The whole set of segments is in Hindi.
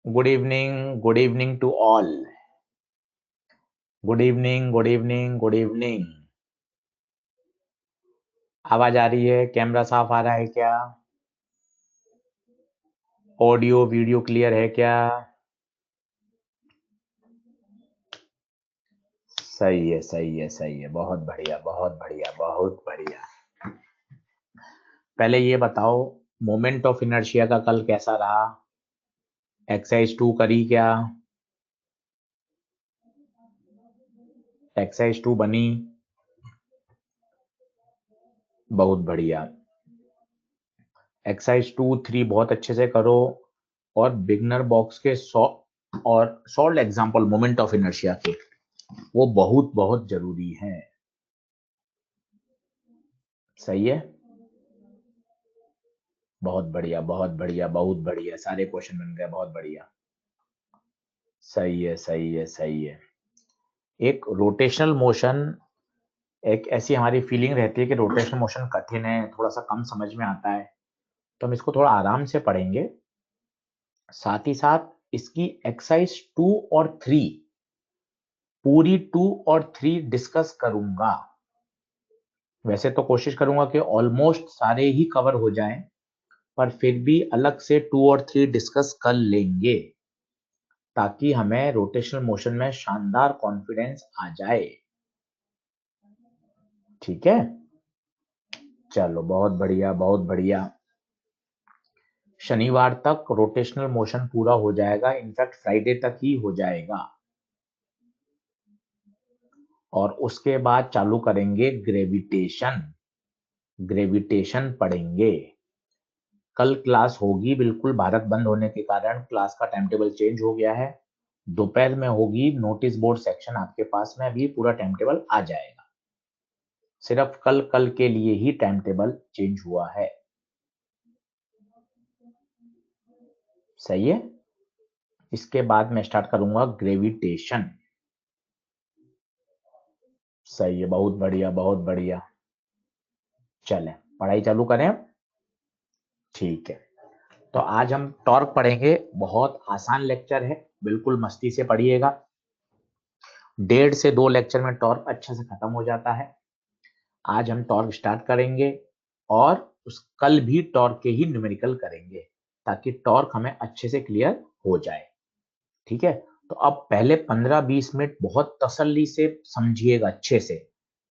Good evening to all. Good evening, good evening, good evening. आवाज आ रही है? कैमरा साफ आ रहा है क्या? ऑडियो वीडियो क्लियर है क्या? सही है, सही है, सही है। बहुत बढ़िया, बहुत बढ़िया, बहुत बढ़िया। पहले ये बताओ, मोमेंट ऑफ इनर्शिया का कल कैसा रहा? एक्सरसाइज 2 करी क्या? एक्सरसाइज 2 बनी? बहुत बढ़िया। एक्सरसाइज 2, 3 बहुत अच्छे से करो। और बिगनर बॉक्स के और solve example moment of inertia के, वो बहुत बहुत जरूरी है। सही है, बहुत बढ़िया, बहुत बढ़िया, बहुत बढ़िया। सारे क्वेश्चन बन गए, बहुत बढ़िया। सही है, सही है, सही है। एक रोटेशनल मोशन, एक ऐसी हमारी फीलिंग रहती है कि रोटेशनल मोशन कठिन है, थोड़ा सा कम समझ में आता है, तो हम इसको थोड़ा आराम से पढ़ेंगे। साथ ही साथ इसकी एक्सरसाइज 2 और 3, पूरी 2 और 3 डिस्कस करूंगा। वैसे तो कोशिश करूंगा कि ऑलमोस्ट सारे ही कवर हो जाएं, पर फिर भी अलग से 2 और 3 डिस्कस कर लेंगे, ताकि हमें रोटेशनल मोशन में शानदार कॉन्फिडेंस आ जाए। ठीक है, चलो बहुत बढ़िया, बहुत बढ़िया। शनिवार तक रोटेशनल मोशन पूरा हो जाएगा, इनफैक्ट फ्राइडे तक ही हो जाएगा। और उसके बाद चालू करेंगे ग्रेविटेशन। ग्रेविटेशन पढ़ेंगे। कल क्लास होगी, बिल्कुल भारत बंद होने के कारण क्लास का टाइम टेबल चेंज हो गया है। दोपहर में होगी, नोटिस बोर्ड सेक्शन आपके पास में अभी पूरा टाइम टेबल आ जाएगा। सिर्फ कल कल के लिए ही टाइम टेबल चेंज हुआ है। सही है। इसके बाद मैं स्टार्ट करूंगा ग्रेविटेशन। सही है, बहुत बढ़िया, बहुत बढ़िया। चलें पढ़ाई चालू करें अब। ठीक है, तो आज हम टॉर्क पढ़ेंगे। बहुत आसान लेक्चर है, बिल्कुल मस्ती से पढ़िएगा। 1.5 से 2 लेक्चर में टॉर्क अच्छे से खत्म हो जाता है। आज हम टॉर्क स्टार्ट करेंगे, और उस कल भी टॉर्क के ही न्यूमेरिकल करेंगे, ताकि टॉर्क हमें अच्छे से क्लियर हो जाए। ठीक है, तो अब पहले 15-20 मिनट बहुत तसल्ली से समझिएगा अच्छे से।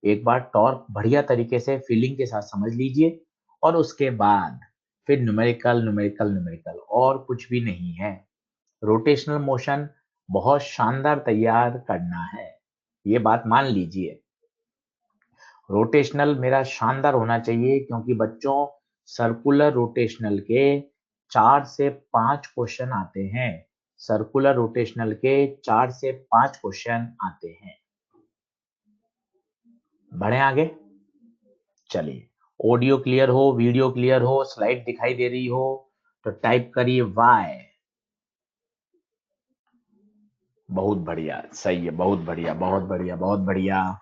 एक बार टॉर्क बढ़िया तरीके से फीलिंग के साथ समझ लीजिए, और उसके बाद फिर न्यूमेरिकल, न्यूमेरिकल, न्यूमेरिकल, और कुछ भी नहीं है। रोटेशनल मोशन बहुत शानदार तैयार करना है, ये बात मान लीजिए। रोटेशनल मेरा शानदार होना चाहिए, क्योंकि बच्चों सर्कुलर रोटेशनल के 4 से 5 क्वेश्चन आते हैं। सर्कुलर रोटेशनल के 4 से 5 क्वेश्चन आते हैं। बढ़े आगे। चलिए, ऑडियो क्लियर हो, वीडियो क्लियर हो, स्लाइड दिखाई दे रही हो, तो टाइप करिए वाई। बहुत बढ़िया, सही है, बहुत बढ़िया, बहुत बढ़िया, बहुत बढ़िया।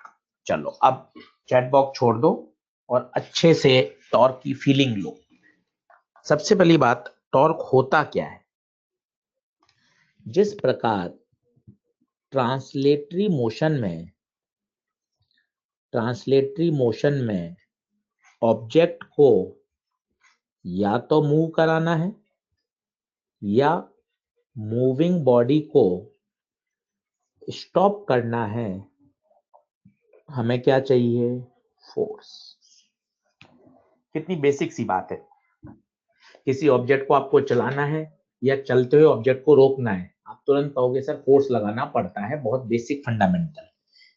चलो अब चैट बॉक्स छोड़ दो, और अच्छे से टॉर्क की फीलिंग लो। सबसे पहली बात, टॉर्क होता क्या है? जिस प्रकार ट्रांसलेटरी मोशन में ऑब्जेक्ट को या तो मूव कराना है, या मूविंग बॉडी को स्टॉप करना है, हमें क्या चाहिए? फोर्स। कितनी बेसिक सी बात है। किसी ऑब्जेक्ट को आपको चलाना है, या चलते हुए ऑब्जेक्ट को रोकना है, आप तुरंत कहोगे सर फोर्स लगाना पड़ता है। बहुत बेसिक फंडामेंटल।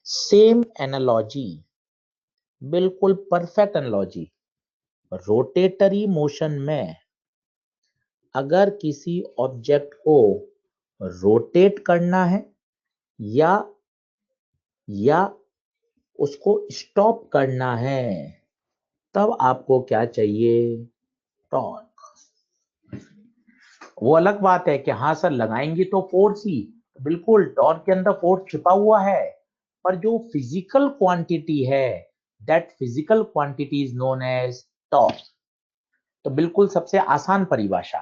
सेम एनालॉजी, बिल्कुल परफेक्ट एनालॉजी। रोटेटरी मोशन में अगर किसी ऑब्जेक्ट को रोटेट करना है, या उसको स्टॉप करना है, तब आपको क्या चाहिए? टॉर्क। वो अलग बात है कि हाँ सर लगाएंगे तो फोर्स ही, बिल्कुल टॉर्क के अंदर फोर्स छिपा हुआ है, पर जो फिजिकल क्वांटिटी है, that physical quantity is known as torque. तो बिल्कुल सबसे आसान परिभाषा,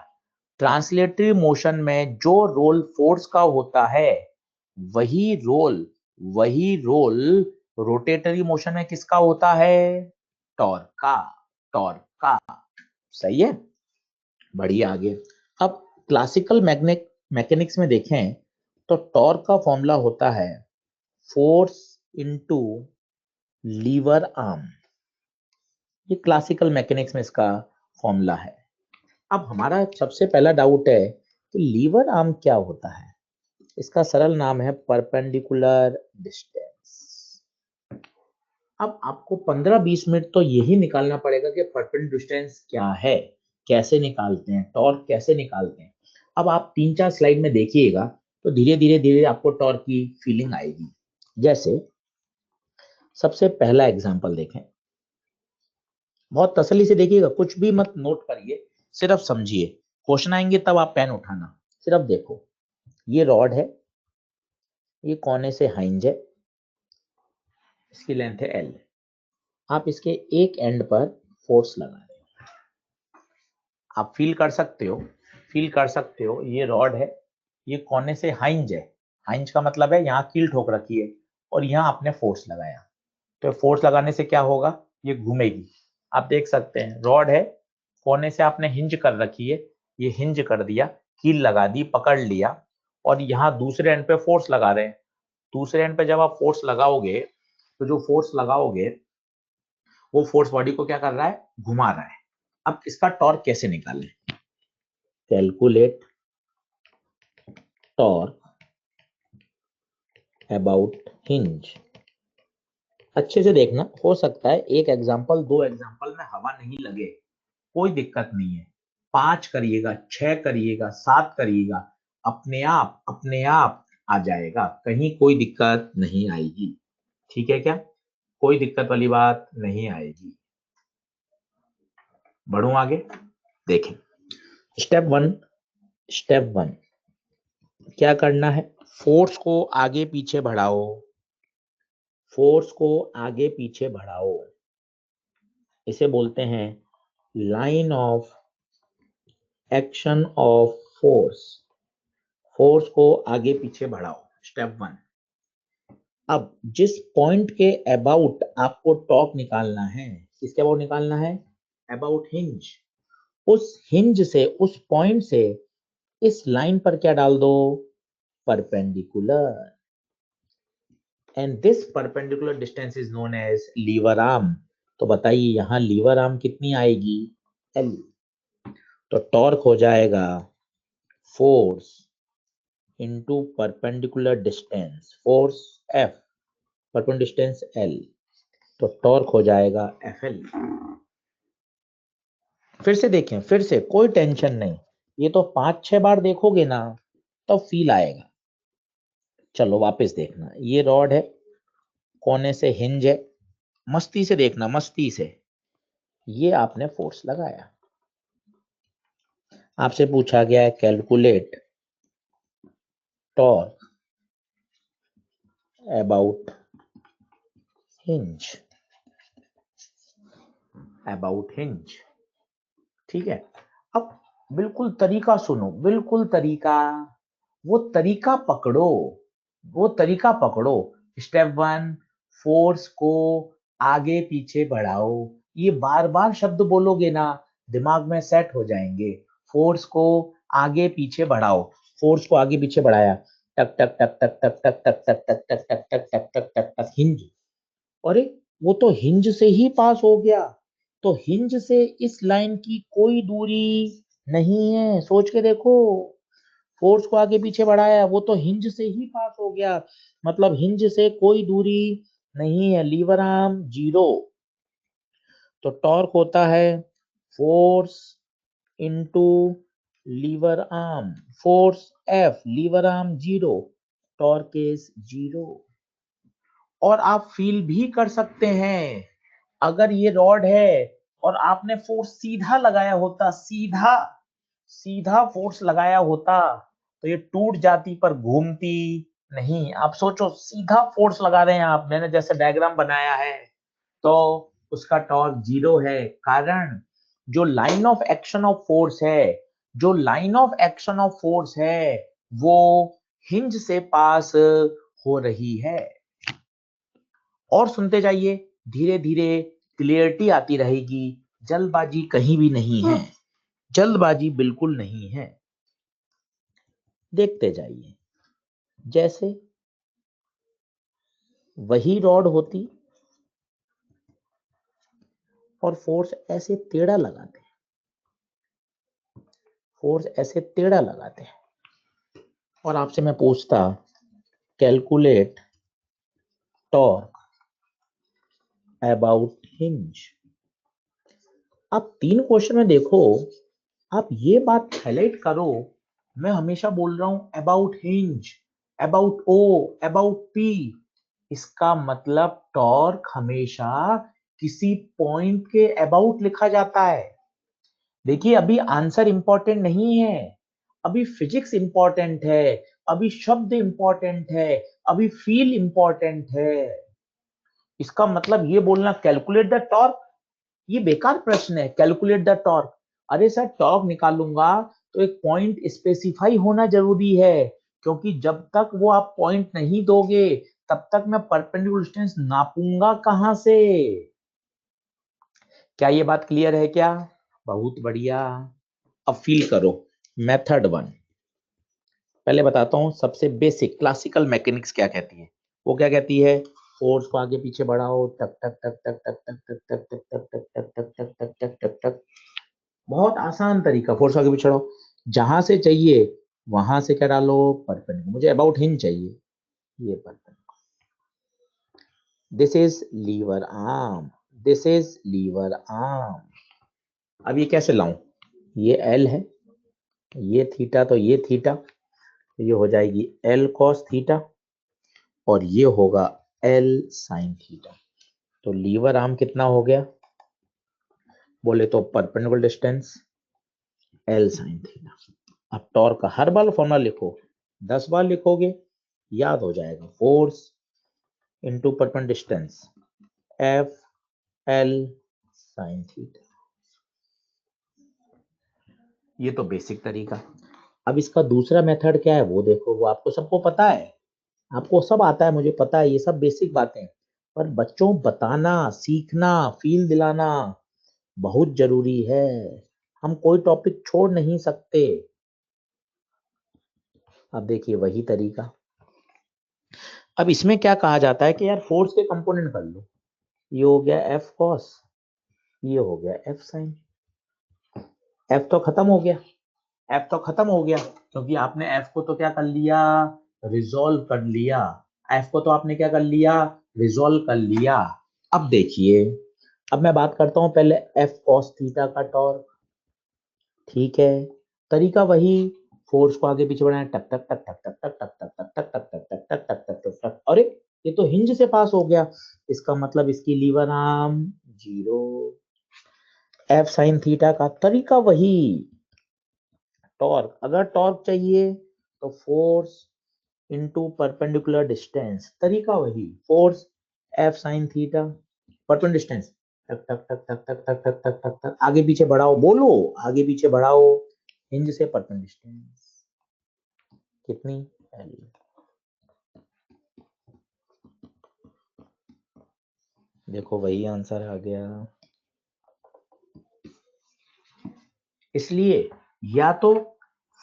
ट्रांसलेटरी मोशन में जो रोल फोर्स का होता है वही रोल रोटेटरी मोशन में किसका होता है, टॉर्क का। सही है, बढ़िया। आगे अब क्लासिकल मैकेनिक्स में देखें तो टॉर्क का फॉर्मूला होता है फोर्स इनटू लीवर आर्म। ये क्लासिकल मैकेनिक्स में इसका फॉर्मूला है। अब हमारा सबसे पहला डाउट है कि लीवर आर्म क्या होता है। इसका सरल नाम है परपेंडिकुलर डिस्टेंस। अब आपको 15-20 मिनट तो यही निकालना पड़ेगा कि परपेंडिकुलर डिस्टेंस क्या है, कैसे निकालते हैं, टॉर्क कैसे निकालते हैं। अब आप 3-4 स्लाइड में देखिएगा तो धीरे धीरे आपको टॉर्क की फीलिंग आएगी। जैसे सबसे पहला एग्जांपल देखें, बहुत तसल्ली से देखिएगा, कुछ भी मत नोट करिए, सिर्फ समझिए। क्वेश्चन आएंगे तब आप पेन उठाना। सिर्फ देखो, ये रॉड है, ये कोने से हाइंज है, इसकी लेंथ है एल। आप इसके एक एंड पर फोर्स लगा रहे हो, आप फील कर सकते हो ये रॉड है, ये कोने से हाइंज है। हाइंज का मतलब है यहाँ कील ठोक रखी है और यहाँ आपने फोर्स लगाया, तो फोर्स लगाने से क्या होगा, ये घूमेगी। आप देख सकते हैं रॉड है, कोने से आपने हिंज कर रखी है, ये हिंज कर दिया, कील लगा दी, पकड़ लिया, और यहाँ दूसरे एंड पे फोर्स लगा रहे हैं। दूसरे एंड पे जब आप फोर्स लगाओगे तो जो फोर्स लगाओगे वो फोर्स बॉडी को क्या कर रहा है, घुमा रहा है। अब इसका टॉर्क कैसे निकालें, कैलकुलेट टॉर्क अबाउट हिंज। अच्छे से देखना, हो सकता है एक एग्जांपल 2 एग्जांपल में हवा नहीं लगे, कोई दिक्कत नहीं है। 5 करिएगा, 6 करिएगा, 7 करिएगा, अपने आप आ जाएगा, कहीं कोई दिक्कत नहीं आएगी। ठीक है क्या, कोई दिक्कत वाली बात नहीं आएगी। बढ़ूं आगे, देखें स्टेप वन क्या करना है, फोर्स को आगे पीछे बढ़ाओ, फोर्स को आगे पीछे बढ़ाओ, इसे बोलते हैं line of action of force. Force को आगे पीछे बढ़ाओ, स्टेप 1। अब जिस पॉइंट के अबाउट आपको टॉर्क निकालना है, किसके अबाउट निकालना है, अबाउट हिंज, उस हिंज से, उस पॉइंट से इस लाइन पर क्या डाल दो, perpendicular, and this perpendicular distance is known as lever arm. तो बताइए यहां लीवर आर्म कितनी आएगी, एल। तो टॉर्क हो जाएगा force into perpendicular distance, force F, perpendicular distance L, तो टॉर्क हो जाएगा एफ एल। फिर से देखें, फिर से, कोई टेंशन नहीं, ये तो 5-6 बार देखोगे ना तो फील आएगा। चलो वापस देखना, ये रॉड है, कोने से हिंज है, मस्ती से देखना, मस्ती से, ये आपने फोर्स लगाया, आपसे पूछा गया है calculate torque about hinge, about hinge. ठीक है, अब बिल्कुल तरीका सुनो, बिल्कुल तरीका, वो तरीका पकड़ो, वो तरीका पकड़ो। स्टेप 1, फोर्स को आगे पीछे बढ़ाओ, ये बार बार शब्द बोलोगे ना दिमाग में सेट हो जाएंगे। फोर्स को आगे पीछे बढ़ाओ, फोर्स को आगे पीछे बढ़ाया, टक टक टक टक टक टक टक टक टक टक टक टक टक टक टक टक हिंज। अरे वो तो हिंज से ही पास हो गया, तो हिंज से इस लाइन की कोई दूरी नहीं है, सोच के देखो। फोर्स को आगे पीछे बढ़ाया, वो तो हिंज से ही पास हो गया, मतलब हिंज से कोई दूरी नहीं है, लीवर आर्म 0। तो टॉर्क होता है force into lever arm, force F, lever arm 0, torque is 0। और आप फील भी कर सकते हैं, अगर ये रॉड है और आपने फोर्स सीधा लगाया होता, सीधा सीधा फोर्स लगाया होता तो ये टूट जाती पर घूमती नहीं। आप सोचो, सीधा फोर्स लगा रहे हैं आप, मैंने जैसे डायग्राम बनाया है, तो उसका टॉर्क 0 है। कारण जो line of action of force है, जो line of action of force है वो हिंज से पास हो रही है। और सुनते जाइए, धीरे धीरे क्लियरिटी आती रहेगी। जल्दबाजी कहीं भी नहीं है, जल्दबाजी बिल्कुल नहीं है। देखते जाइए, जैसे वही रॉड होती और फोर्स ऐसे टेढ़ा लगाते हैं, फोर्स ऐसे टेढ़ा लगाते हैं, और आपसे मैं पूछता कैलकुलेट टॉर्क अबाउट हिंज। आप 3 क्वेश्चन में देखो, आप ये बात हाईलाइट करो, मैं हमेशा बोल रहा हूं about hinge, about O, about P. इसका मतलब टॉर्क हमेशा किसी पॉइंट के अबाउट लिखा जाता है। देखिए, अभी आंसर इंपॉर्टेंट नहीं है, अभी फिजिक्स इंपॉर्टेंट है, अभी शब्द इंपॉर्टेंट है, अभी फील इंपॉर्टेंट है। इसका मतलब ये बोलना कैलकुलेट द टॉर्क, ये बेकार प्रश्न है। कैलकुलेट द टॉर्क, अरे सर टॉर्क निकालूंगा तो एक पॉइंट स्पेसिफाई होना जरूरी है, क्योंकि जब तक वो आप पॉइंट नहीं दोगे तब तक मैं परपेंडिकुलर डिस्टेंस नापूंगा कहां से। क्या ये बात क्लियर है क्या? बहुत बढ़िया। अब फील करो मेथड 1। पहले बताता हूं सबसे बेसिक क्लासिकल मैकेनिक्स क्या कहती है। वो क्या कहती है, फोर्स को आगे पीछे बढ़ाओ, टक टक टक टक टक टक टक टक टक टक टक टक टक टक टक टक टक टक। बहुत आसान तरीका, फोर्स आगे पीछे बढ़ाओ, जहां से चाहिए वहां से क्या डालो, परपेंडिकुलर। मुझे अबाउट हिंज चाहिए, ये perpendicular. This is lever arm, this is lever arm. अब ये कैसे लाऊं, ये एल है, ये थीटा, तो ये थीटा, ये हो जाएगी एल कॉस थीटा, और ये होगा एल साइन थीटा। तो लीवर आर्म कितना हो गया, बोले तो perpendicular distance L sine theta. अब टॉर्क का हर बार फॉर्मूला लिखो, 10 बार लिखोगे याद हो जाएगा। Force into perpendicular distance F L sine theta. ये तो बेसिक तरीका। अब इसका दूसरा मेथड क्या है वो देखो, वो आपको सबको पता है, आपको सब आता है, मुझे पता है, ये सब बेसिक बातें, पर बच्चों बताना, सीखना, फील दिलाना बहुत जरूरी है। हम कोई टॉपिक छोड़ नहीं सकते। अब देखिए वही तरीका। अब इसमें क्या कहा जाता है कि यार फोर्स के कंपोनेंट कर लो, ये हो गया एफ कॉस, ये हो गया एफ साइन। एफ तो खत्म हो गया, एफ तो खत्म हो गया, क्योंकि आपने एफ को तो क्या कर लिया, रिजोल्व कर लिया। एफ को तो आपने क्या कर लिया, रिजोल्व कर लिया। अब देखिए, अब मैं बात करता हूं पहले एफ कॉस थीटा का टॉर्क। ठीक है, तरीका वही, फोर्स को आगे पीछे बढ़ाएं, टक टक टक टक टक टक टक टक टक टक टक टक टक टक टक टक टक। अरे ये तो हिंज से पास हो गया, इसका मतलब इसकी lever arm 0। F sine theta का तरीका वही, टॉर्क, अगर टॉर्क चाहिए तो फोर्स इनटू परपेंडिकुलर डिस्टेंस, तरीका वही, force F sine theta, perpendicular distance टक टक टक टक टक टक टक टक टक टक, आगे पीछे बढ़ाओ, बोलो आगे पीछे बढ़ाओ, हिंज से परपेंडिकुलर डिस्टेंस कितनी, एल। देखो वही आंसर आ गया। इसलिए या तो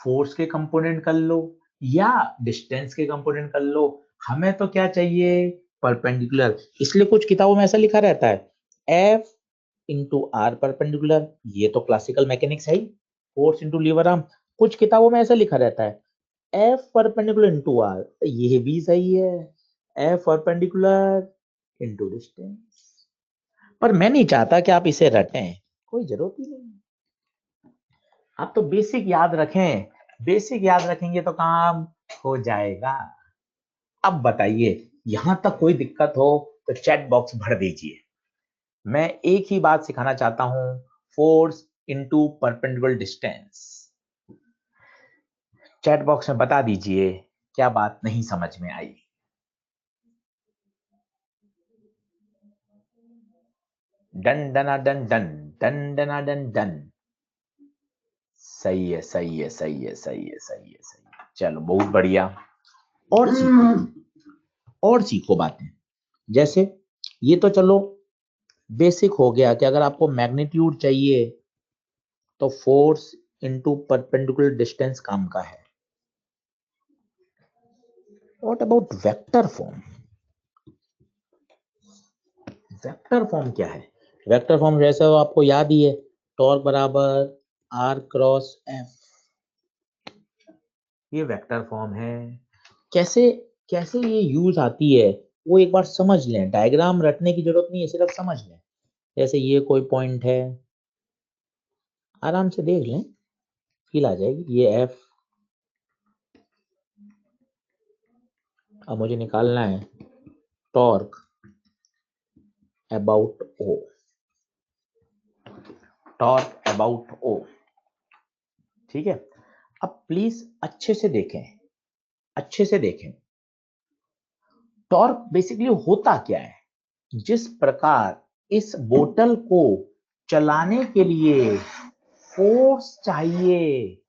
फोर्स के कंपोनेंट कर लो या डिस्टेंस के कंपोनेंट कर लो, हमें तो क्या चाहिए, परपेंडिकुलर। इसलिए कुछ किताबों में ऐसा लिखा रहता है एफ इंटू आर परपेंडिकुलर, ये तो क्लासिकल मैकेनिक्स है ही, फोर्स इंटू लीवर आर्म। कुछ किताबों में ऐसा लिखा रहता है एफ परपेंडिकुलर इंटू आर, ये भी सही है, एफ परपेंडिकुलर इंटू डिस्टेंस। पर मैं नहीं चाहता कि आप इसे रटें, कोई जरूरत ही नहीं। आप तो बेसिक याद रखें, बेसिक याद रखेंगे तो काम हो जाएगा। अब बताइए, यहां तक कोई दिक्कत हो तो चैट बॉक्स भर दीजिए। मैं एक ही बात सिखाना चाहता हूं, force into perpendicular distance. Chat box में बता दीजिए क्या बात नहीं समझ में आई। डन डना डन डन डन डना डन डन। सही है सही है सही है सही है सही है सही है। चलो बहुत बढ़िया। और सीखो और सीखो बातें। जैसे ये तो चलो बेसिक हो गया कि अगर आपको मैग्नीट्यूड चाहिए तो फोर्स इनटू परपेंडिकुलर डिस्टेंस काम का है। What about vector form? Vector form क्या है? वेक्टर फॉर्म जैसे वो आपको याद ही है, टॉर्क बराबर आर क्रॉस एफ। ये वेक्टर फॉर्म है। कैसे कैसे ये यूज आती है वो एक बार समझ लें। डायग्राम रटने की जरूरत नहीं है, सिर्फ समझ लें। जैसे ये कोई पॉइंट है, आराम से देख लें, फील आ जाएगी। ये एफ, अब मुझे निकालना है torque about O. Torque about O, ठीक है। अब प्लीज अच्छे से देखें, अच्छे से देखें। टॉर्क बेसिकली होता क्या है? जिस प्रकार इस बोतल को चलाने के लिए फोर्स चाहिए,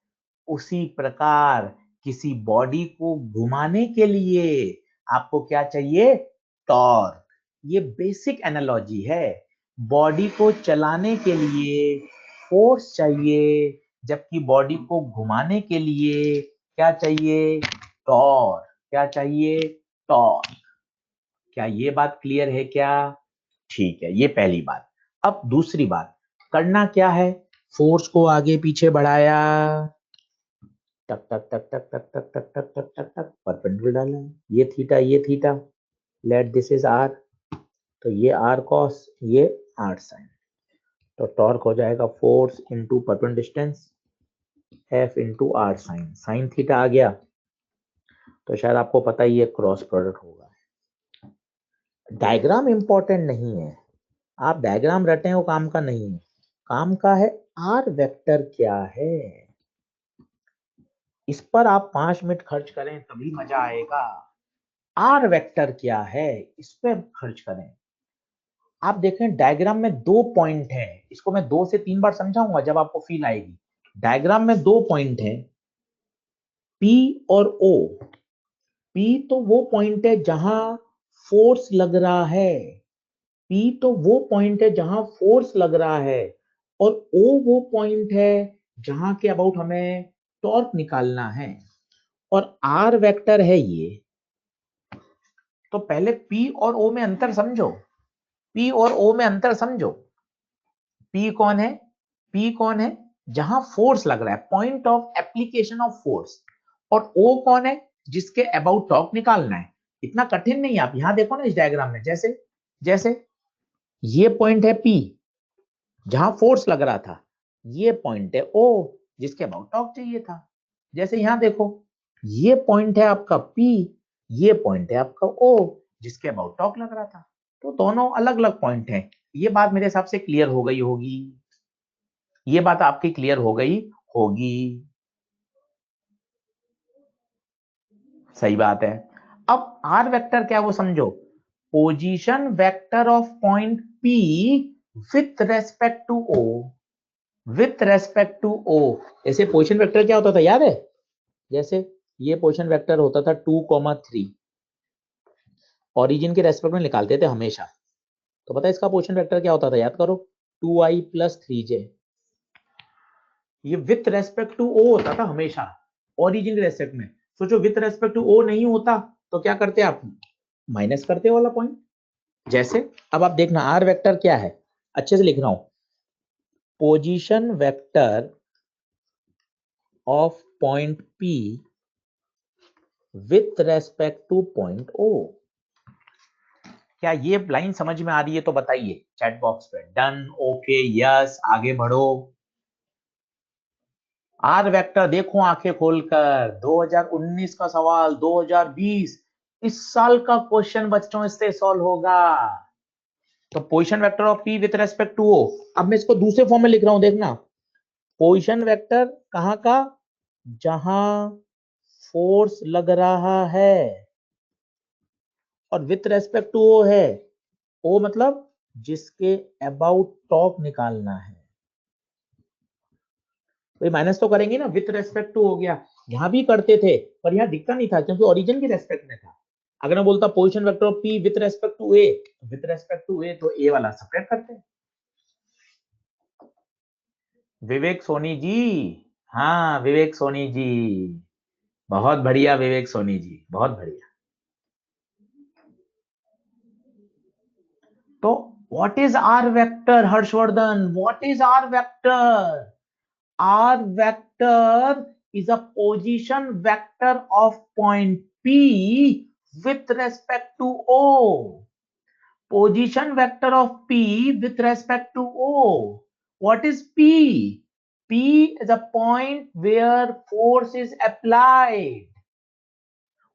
उसी प्रकार किसी बॉडी को घुमाने के लिए आपको क्या चाहिए? टॉर्क। ये बेसिक एनालॉजी है। बॉडी को चलाने के लिए फोर्स चाहिए, जबकि बॉडी को घुमाने के लिए क्या चाहिए? टॉर्क। क्या चाहिए? टॉर्क। क्या ये बात क्लियर है क्या? ठीक है, ये पहली बात। अब दूसरी बात, करना क्या है? फोर्स को आगे पीछे बढ़ाया, टक टक टक टक टक टक टक टक टक टक टक, परपेंडिकुलर डाला। ये theta, let this is R, तो ये आर कॉस, ये आर साइन। तो टॉर्क हो जाएगा force into perpendicular distance, F into R sine. Sine theta आ गया, तो शायद आपको पता ही है क्रॉस प्रोडक्ट होगा। डायग्राम इंपॉर्टेंट नहीं है, आप डायग्राम रटें वो काम का नहीं है। काम का है आर वेक्टर क्या है। इस पर आप 5 मिनट खर्च करें तभी मजा आएगा। आर वेक्टर क्या है, इस पर खर्च करें। आप देखें डायग्राम में 2 पॉइंट है, इसको मैं 2 से 3 बार समझाऊंगा जब आपको फील आएगी। डायग्राम में 2 पॉइंट है, पी और ओ। पी तो वो पॉइंट है जहां फोर्स लग रहा है, पी तो वो पॉइंट है जहां फोर्स लग रहा है, और ओ वो पॉइंट है जहां के अबाउट हमें टॉर्क निकालना है। और आर वेक्टर है ये। तो पहले पी और ओ में अंतर समझो। पी और ओ में अंतर समझो। पी कौन है? पी कौन है? जहां फोर्स लग रहा है, point of application of force. और ओ कौन है? जिसके अबाउट टॉर्क निकालना है। इतना कठिन नहीं है। आप यहां देखो ना इस डायग्राम में, जैसे जैसे ये पॉइंट है पी जहां फोर्स लग रहा था, ये पॉइंट है ओ जिसके अबाउट टॉर्क चाहिए था। जैसे यहां देखो, ये पॉइंट है आपका पी, ये पॉइंट है आपका ओ जिसके अबाउट टॉर्क लग रहा था। तो दोनों अलग अलग पॉइंट हैं। ये बात मेरे हिसाब से क्लियर हो गई होगी। ये बात आपकी क्लियर हो गई होगी। सही बात है। अब आर वेक्टर क्या है वो समझो। Position vector of point P with respect to O. With respect to O. ऐसे पोजीशन वेक्टर क्या होता था याद है? जैसे ये पोजीशन वेक्टर होता था 2,3, ओरिजिन के रेस्पेक्ट में निकालते थे हमेशा। तो पता है इसका पोजीशन वेक्टर क्या होता था? याद करो, 2i + 3j। ये विथ रेस्पेक्ट टू ओ होता था हमेशा, ओरिजिन के रेस्पेक्ट में। सोचो विथ रेस्पेक्ट टू ओ नहीं होता तो क्या करते आप? माइनस करते वाला पॉइंट। जैसे अब आप देखना आर वेक्टर क्या है, अच्छे से लिख रहा हूं। Position vector of point P with respect to point O. क्या ये लाइन समझ में आ रही है तो बताइए चैट बॉक्स पे। डन, ओके, यस, आगे बढ़ो। आर वेक्टर देखो आंखें खोलकर, 2019 का सवाल, 2020 इस साल का क्वेश्चन बच्चों इससे सॉल्व होगा। तो position vector of P with respect to O. अब मैं इसको दूसरे फॉर्म में लिख रहा हूं, देखना। पोजीशन वेक्टर कहां का? जहां फोर्स लग रहा है और विथ रेस्पेक्ट टू ओ है, ओ मतलब जिसके अबाउट टॉर्क निकालना है, तो माइनस तो करेंगे ना, विथ रेस्पेक्ट टू हो गया, यहां भी करते थे पर यहां दिखता नहीं था क्योंकि ओरिजिन की रेस्पेक्ट में था। अगर मैं बोलता position vector of P with respect to A, with respect to A तो ए वाला सेपरेट करते। विवेक सोनी जी, हाँ विवेक सोनी जी, बहुत बढ़िया विवेक सोनी जी, बहुत बढ़िया। तो what is R vector Harshvardhan, what is R vector? R vector is a position vector of point P with respect to O. Position vector of P with respect to O. What is P? P is a point where force is applied.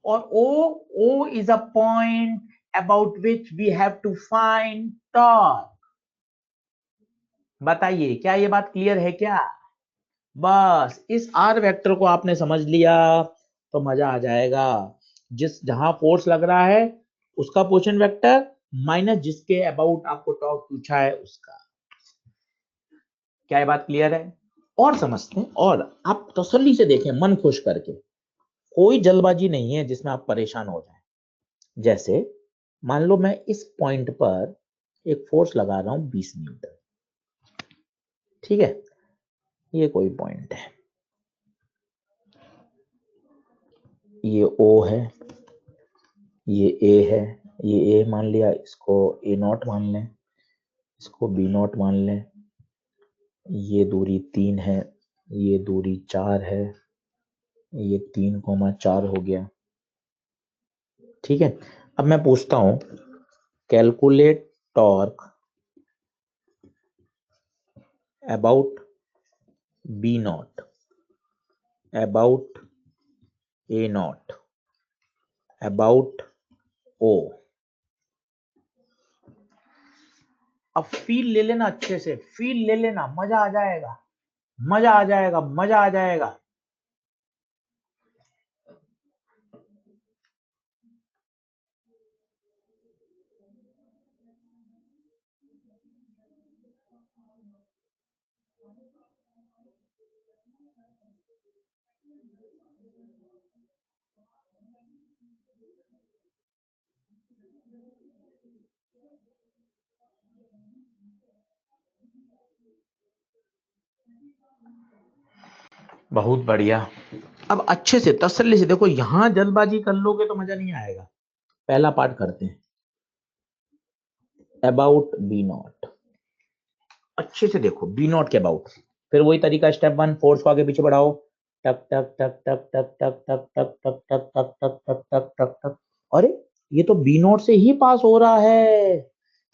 Or O is a point about which we have to find torque. बताइए क्या ये बात क्लियर है क्या? बस इस आर वेक्टर को आपने समझ लिया तो मजा आ जाएगा। जहां फोर्स लग रहा है उसका पोजीशन वेक्टर माइनस जिसके अबाउट आपको टॉर्क पूछा है उसका। क्या ये बात क्लियर है? और समझते हैं, और आप तसल्ली से देखें मन खुश करके, कोई जल्दबाजी नहीं है जिसमें आप परेशान हो जाए। जैसे मान लो मैं इस पॉइंट पर एक फोर्स लगा रहा हूं 20 न्यूटन, ठीक है, ये कोई पॉइंट है, ये O है, ये A है, ये A मान लिया, इसको A0 मान लें, इसको B0 मान लें, ये दूरी 3 है, ये दूरी 4 है, ये 3,4 हो गया, ठीक है। अब मैं पूछता हूं calculate torque about B0, about A0, about O। अब फील ले लेना, अच्छे से फील ले लेना, मजा आ जाएगा, मजा आ जाएगा, मजा आ जाएगा। बहुत बढ़िया। अब अच्छे से तसल्ली से देखो, यहां जल्दबाजी कर लोगे तो मजा नहीं आएगा। पहला पार्ट करते हैं, अबाउट B0, अच्छे से देखो B0 के अबाउट, फिर वही तरीका, स्टेप 1 फोर्स को आगे पीछे बढ़ाओ, टक टक टक टक टक टक टक टक टक टक टक टक टक टक टक टक। अरे ये तो B0 से ही पास हो रहा है,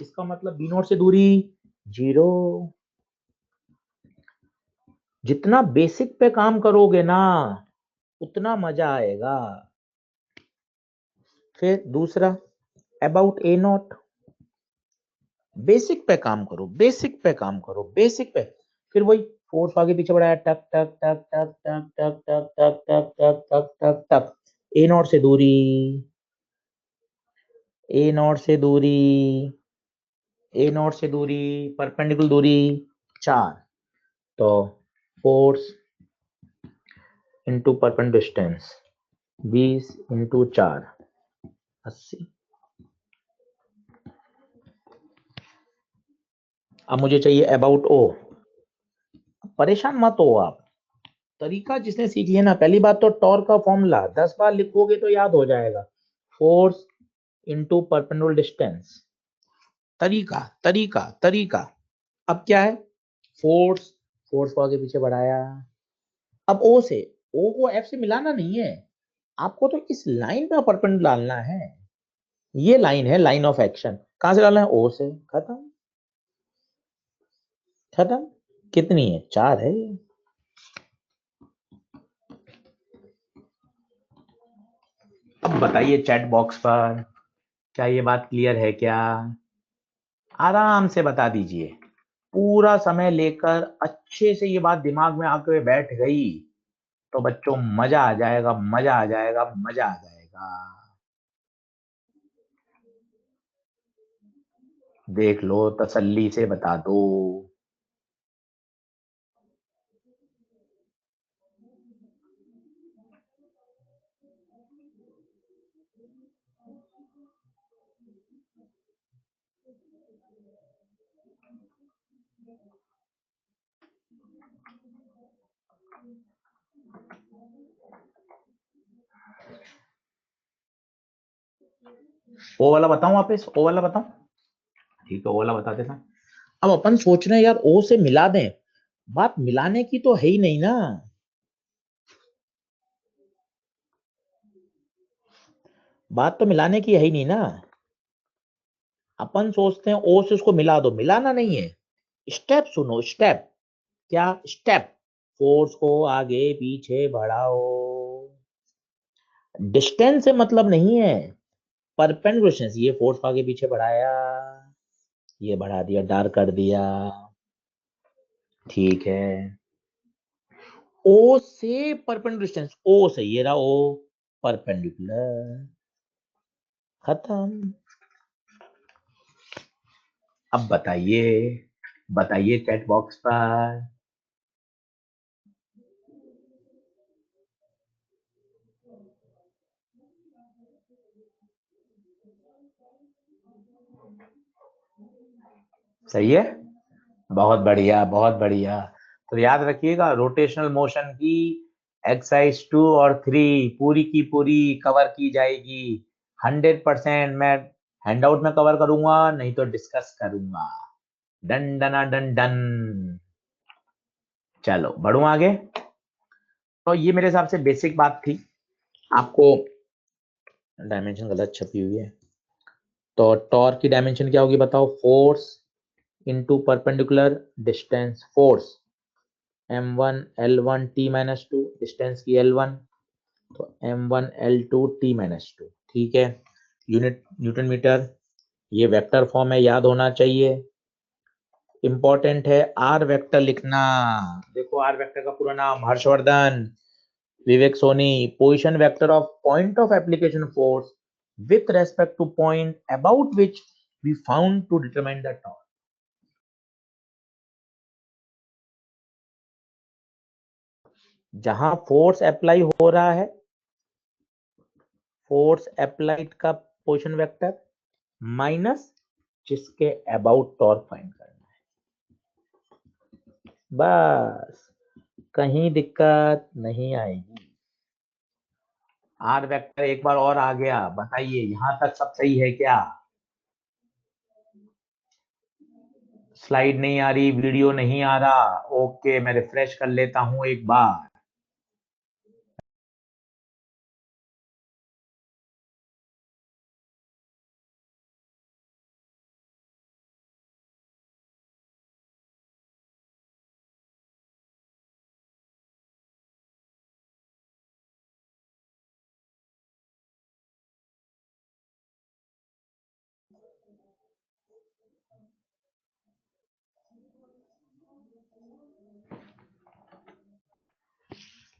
इसका मतलब B0 से दूरी 0। जितना बेसिक पे काम करोगे ना उतना मजा आएगा। फिर दूसरा अबाउट A0, बेसिक पे काम करो, बेसिक पे काम करो, बेसिक पे, फिर वही फोर्स आगे पीछे बढ़ाया, टक टक टक टक टक टक टक टक टक टक टक टक टक, A0 से दूरी, A0 से दूरी, A0 से दूरी, परपेंडिकुलर दूरी 4, तो force into perpendicular distance 20 into 4 80। अब मुझे चाहिए अबाउट O। परेशान मत हो आप, तरीका जिसने सीख लिया ना, पहली बात तो टॉर्क का फॉर्मूला 10 बार लिखोगे तो याद हो जाएगा, फोर्स इंटू परपेंडिकुलर डिस्टेंस, तरीका तरीका तरीका। अब क्या है, फोर्स, फोर्स को आगे पीछे बढ़ाया, अब O से, O को F से मिलाना नहीं है, आपको तो इस लाइन पे परपेंडिकुलर डालना है, ये लाइन है लाइन ऑफ एक्शन, कहां से डालना है, O से, खत्म खत्म। कितनी है, 4 है। अब बताइए चैट बॉक्स पर, क्या ये बात क्लियर है क्या? आराम से बता दीजिए, पूरा समय लेकर अच्छे से ये बात दिमाग में आके बैठ गई तो बच्चों मजा आ जाएगा, मजा आ जाएगा, मजा आ जाएगा। देख लो, तसल्ली से बता दो। ओ वाला बताऊं वापस, ओ वाला बताऊं? ठीक है, ओ वाला बता देता हूं। अब अपन सोच रहे हैं यार ओ से मिला दें, बात मिलाने की तो है ही नहीं ना। बात तो मिलाने की है ही नहीं ना। अपन सोचते हैं ओ से उसको मिला दो, मिलाना नहीं है। स्टेप सुनो, स्टेप। क्या स्टेप? फोर्स को आगे पीछे बढ़ाओ। डिस्टेंस से मतलब नहीं है, परपेंडिकुलर। ये फोर्स को आगे पीछे बढ़ाया, ये बढ़ा दिया, डार्क कर दिया। ठीक है, ओ से परपेंडिकुलर डिस्टेंस, ओ से ये रहा ओ, परपेंडिकुलर। खत्म। अब बताइए, बताइए चैट बॉक्स पर। सही है, बहुत बढ़िया, बहुत बढ़िया। तो याद रखिएगा, रोटेशनल मोशन की एक्सरसाइज 2 और 3 पूरी की पूरी कवर की जाएगी। 100% मैं हैंडआउट में कवर करूंगा, नहीं तो डिस्कस करूंगा। डन डना डन डन। चलो बढ़ू आगे। तो ये मेरे हिसाब से बेसिक बात थी। आपको डायमेंशन गलत छपी हुई है। तो टॉर्क की डायमेंशन क्या होगी बताओ? Force into perpendicular distance, force m1 l1 t-2, distance की l1, तो m1 l2 t-2। ठीक है, यूनिट न्यूटन मीटर। ये वेक्टर फॉर्म है, याद होना चाहिए। इंपॉर्टेंट है आर वेक्टर लिखना। देखो आर वेक्टर का पूरा नाम Harshvardhan Vivek Soni. Position vector of point of application force with respect to point about which we found to determine the torque। जहां फोर्स अप्लाई हो रहा है, फोर्स अप्लाइड का पोजिशन वेक्टर माइनस जिसके अबाउट टॉर्क फाइंड करना है, बस। कहीं दिक्कत नहीं आएगी। आर वेक्टर एक बार और आ गया, बताइए यहां तक सब सही है क्या? स्लाइड नहीं आ रही, वीडियो नहीं आ रहा? ओके, मैं रिफ्रेश कर लेता हूं एक बार।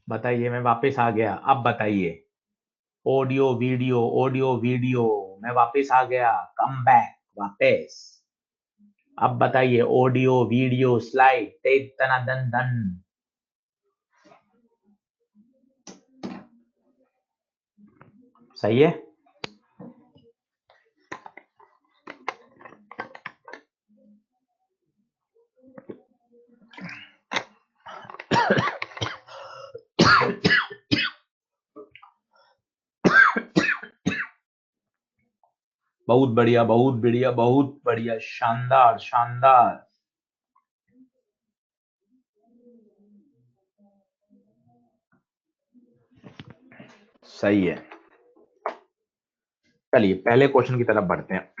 बताइए, मैं वापस आ गया, अब बताइए। ऑडियो वीडियो, ऑडियो वीडियो, मैं वापस आ गया, कम बैक वापस। अब बताइए, ऑडियो वीडियो स्लाइड तेज तना दन दन। सही है। बहुत बढ़िया, बहुत बढ़िया, बहुत बढ़िया, शानदार शानदार। सही है। चलिए पहले क्वेश्चन की तरफ बढ़ते हैं।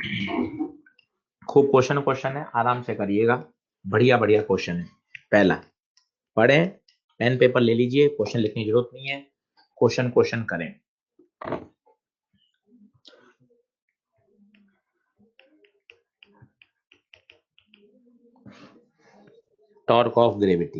खूब क्वेश्चन क्वेश्चन है, आराम से करिएगा। बढ़िया बढ़िया क्वेश्चन है। पहला पढ़ें, पेन पेपर ले लीजिए, क्वेश्चन लिखने की जरूरत नहीं है, क्वेश्चन क्वेश्चन करें। Torque of gravity.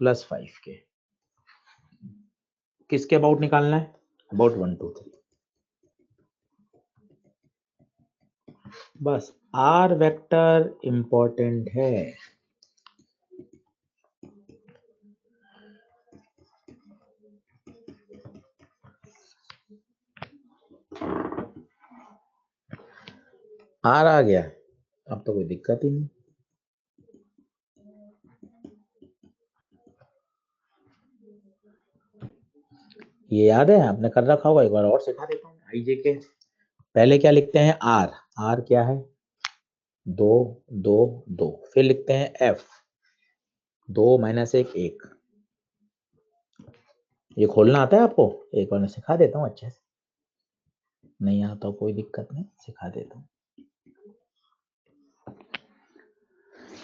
+5 के किसके अबाउट निकालना है? अबाउट 1 2 3। बस आर वेक्टर इंपॉर्टेंट है। आर आ गया, अब तो कोई दिक्कत ही नहीं। ये याद है, आपने कर रखा होगा, एक बार और सिखा देता हूँ। आईजे के पहले क्या लिखते हैं? आर। आर क्या है? 2 2 2। फिर लिखते हैं एफ, 2 -1 1। ये खोलना आता है आपको? एक बार मैं सिखा देता हूँ अच्छे से। नहीं आता कोई दिक्कत नहीं, सिखा देता हूँ।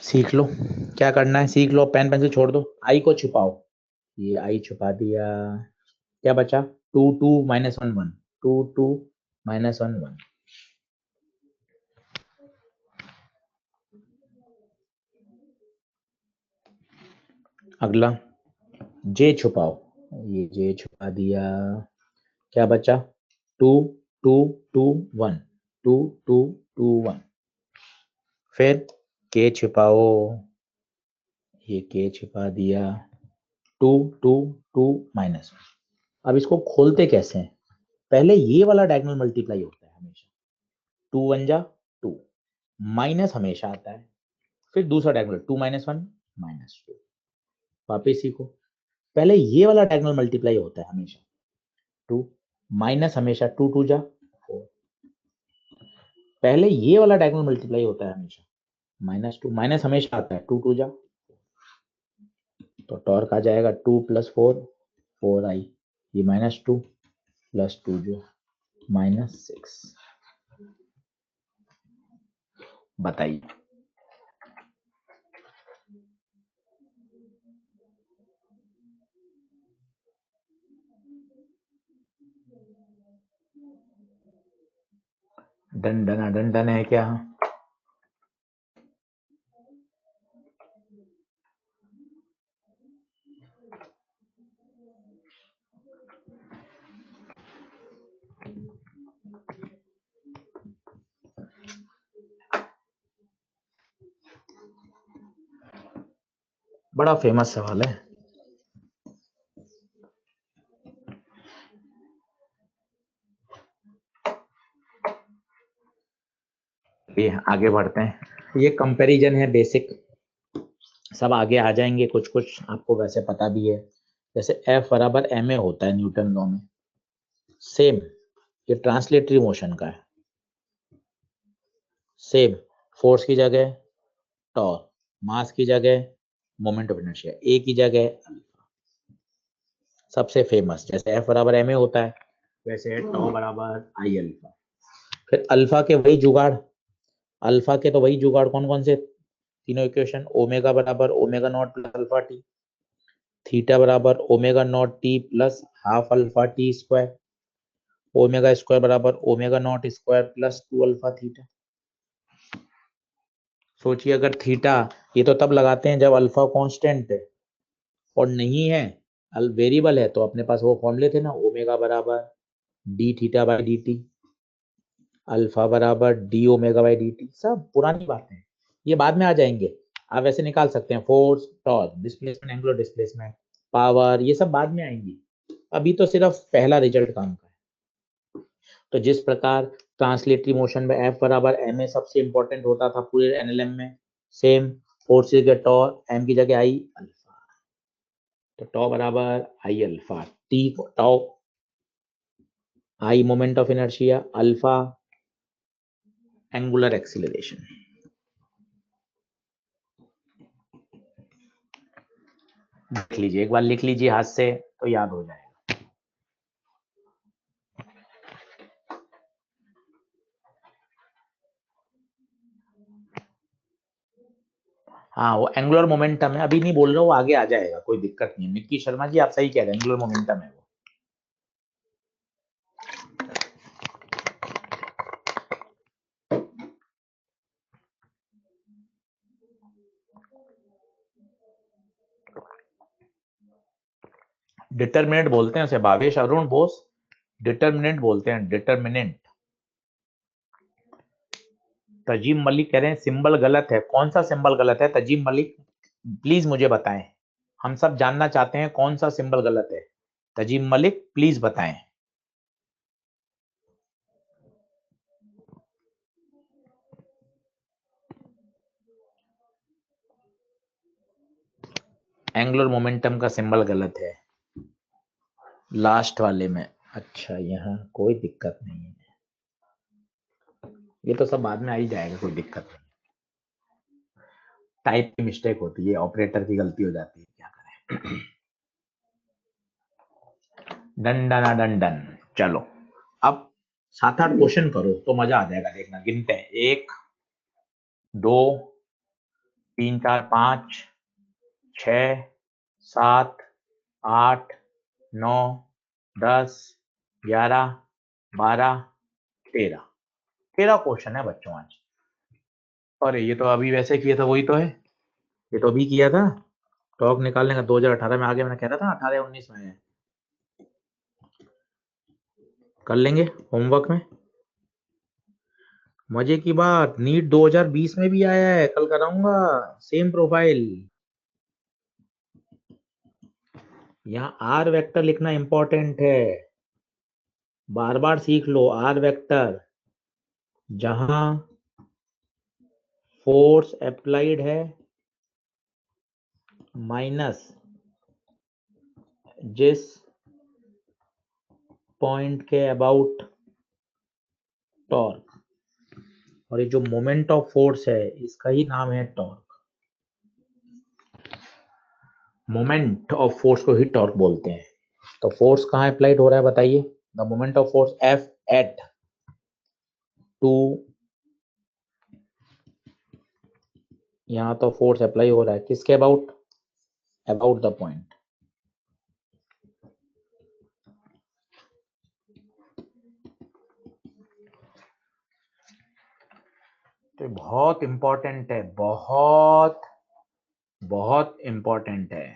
सीख लो, क्या करना है सीख लो। पेन पेंसिल छोड़ दो, आई को छुपाओ। ये आई छुपा दिया, क्या बचा? 2 2 -1 1। 2 2 -1 1। अगला जे छुपाओ, ये जे छुपा दिया, क्या बचा? 2 2 2 1। 2 2 2 1। फिर के छुपाओ, ये के छुपा दिया, 2 2 2 -1। अब इसको खोलते कैसे हैं? पहले ये वाला डायगोनल मल्टीप्लाई होता है हमेशा, 2 1 जा 2, माइनस हमेशा आता है। फिर दूसरा डायगोनल 2 -1 -2। वापिस सीखो, पहले ये वाला डायगोनल मल्टीप्लाई होता है हमेशा, 2 माइनस हमेशा 2 2 जा 4। पहले ये वाला डायगोनल मल्टीप्लाई होता है हमेशा, -2 माइनस हमेशा आता है 2 2 जा। तो टॉर्क आ जाएगा 2 + 4 4i, ये -2 + 2 जो -6। बताइए, डन डन है क्या? बड़ा फेमस सवाल है। ये आगे बढ़ते हैं, ये कंपैरिजन है बेसिक, सब आगे आ जाएंगे। कुछ कुछ आपको वैसे पता भी है, जैसे F = ma होता है न्यूटन लॉ में। सेम ये ट्रांसलेटरी मोशन का है। सेम फोर्स की जगह टॉर्क, मास की जगह मोमेंट ऑफ इनर्शिया, ए की जगह अल्फा। सबसे फेमस जैसे F = ma होता है, वैसे टॉ = I अल्फा। फिर अल्फा के वही जुगाड़, अल्फा के तो वही जुगाड़, कौन कौन से तीनों equation? Omega = ω0 + alpha t, theta = ω0 t + half alpha t square, omega square = ω0 square + 2 alpha theta. सोचिए अगर थीटा, ये तो तब लगाते हैं जब अल्फा कांस्टेंट है, और नहीं है वेरिएबल है, तो अपने पास वो फॉर्मूले थे ना, omega = d θ/dt, alpha d ω/dt। सब पुरानी बातें हैं, ये बाद में आ जाएंगे। आप वैसे निकाल सकते हैं force, torque, displacement, angular displacement, power, ये सब बाद में आएंगी। अभी तो सिर्फ पहला रिजल्ट काम का है। तो जिस प्रकार ट्रांसलेटरी मोशन में F = ma सबसे इंपॉर्टेंट होता था पूरे एनएलएम में, सेम फोर्स की जगह टॉर्क, m की जगह I अल्फा, तो tau = I alpha, t tau I moment of inertia, alpha angular acceleration. देख लीजिए, एक बार लिख लीजिए हाथ से तो याद हो जाएगा। हाँ, वो एंगुलर मोमेंटम है, अभी नहीं बोल रहा हूँ, आगे आ जाएगा, कोई दिक्कत नहीं है। मिक्की शर्मा जी आप सही कह रहे हैं, एंगुलर मोमेंटम है वो। डिटर्मिनेंट बोलते हैं उसे भावेश अरुण बोस, डिटर्मिनेंट बोलते हैं, डिटर्मिनेंट। तजीम मलिक कह रहे हैं सिंबल गलत है। कौन सा सिंबल गलत है तजीम मलिक, प्लीज मुझे बताएं, हम सब जानना चाहते हैं कौन सा सिंबल गलत है। तजीम मलिक प्लीज बताएं। एंगुलर मोमेंटम का सिंबल गलत है लास्ट वाले में। अच्छा, यहाँ कोई दिक्कत नहीं है, ये तो सब बाद में आ ही जाएगा, कोई दिक्कत नहीं। टाइप की मिस्टेक होती है, ऑपरेटर की गलती हो जाती है, क्या करें। डन डन डन डन। चलो अब 7-8 क्वेश्चन करो तो मजा आ जाएगा, देखना गिनते हैं 1 2 3 4 5 6 7 8 9 10 11 12 13 क्वेश्चन है बच्चों आज। अरे ये तो अभी वैसे किया था, वही तो है, ये तो अभी किया था। टॉक निकालने का 2018 में आ गया, मैंने कह रहा था 18-19 में है। कर लेंगे होमवर्क में। मजे की बात, नीट 2020 में भी आया है, कल कराऊंगा सेम प्रोफाइल। यहाँ आर वेक्टर लिखना इंपॉर्टेंट है, बार बार सीख लो आर वेक्टर। जहां फोर्स अप्लाइड है माइनस जिस पॉइंट के अबाउट टॉर्क, और ये जो मोमेंट ऑफ फोर्स है इसका ही नाम है टॉर्क। मोमेंट ऑफ फोर्स को ही टॉर्क बोलते हैं। तो फोर्स कहाँ अप्लाइड हो रहा है बताइए। The moment of force F at two, यहां तो फोर्स अप्लाई हो रहा है किसके अबाउट, अबाउट द पॉइंट। तो बहुत इंपॉर्टेंट है, बहुत बहुत इंपॉर्टेंट है।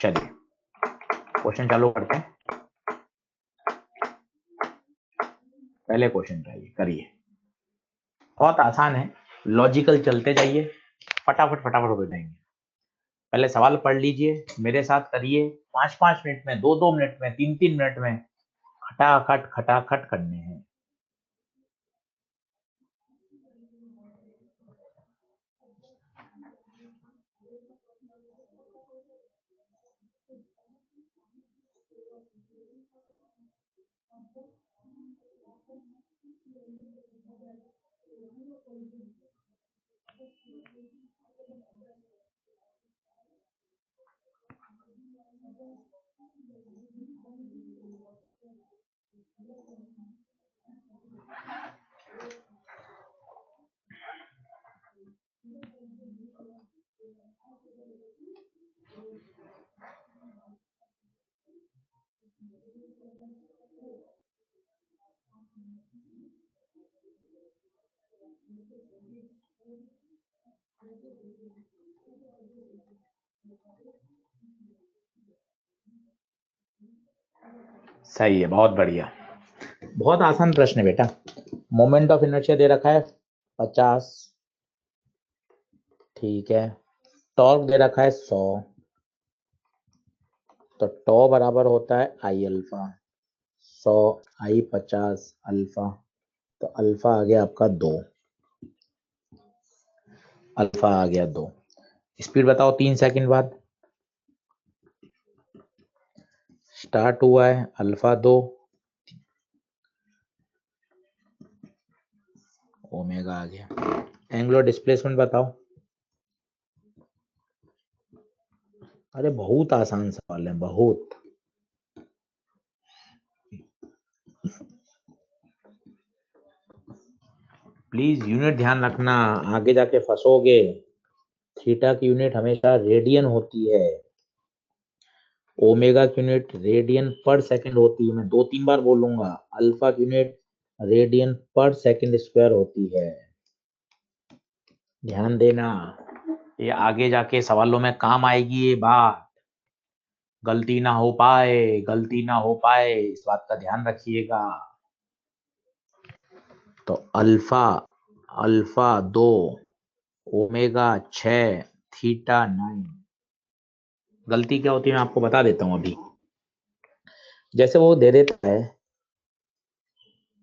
चलिए क्वेश्चन चालू करते हैं। पहले क्वेश्चन करिए, बहुत आसान है, लॉजिकल चलते जाइए, फटाफट फटाफट हो जाएंगे। पहले सवाल पढ़ लीजिए, मेरे साथ करिए, 5-5 मिनट में, 2-2 मिनट में, 3-3 मिनट में खटाखट खटाखट करने हैं। सही है, बहुत बढ़िया, बहुत आसान प्रश्न है बेटा। मोमेंट ऑफ इनर्शिया दे रखा है 50, ठीक है। टॉर्क दे रखा है 100, तो टॉ बराबर होता है आई अल्फा, 100 आई 50 अल्फा, तो अल्फा आ गया आपका 2, अल्फा आ गया 2। स्पीड बताओ 3 सेकंड बाद, स्टार्ट हुआ है अल्फा 2, ओमेगा आ गया। एंगुलर डिस्प्लेसमेंट बताओ। अरे बहुत आसान सवाल है, बहुत। प्लीज यूनिट ध्यान रखना, आगे जाके फंसोगे। थीटा की यूनिट हमेशा रेडियन होती है, ओमेगा की यूनिट रेडियन पर सेकंड होती है, मैं 2-3 बार बोलूंगा। अल्फा की यूनिट रेडियन पर सेकंड स्क्वायर होती है। ध्यान देना, ये आगे जाके सवालों में काम आएगी ये बात। गलती ना हो पाए, गलती ना हो पाए, इस बात का ध्यान रखिएगा। तो अल्फा, अल्फा 2, ओमेगा 6, थीटा 9। गलती क्या होती है मैं आपको बता देता हूं अभी। जैसे वो दे देता है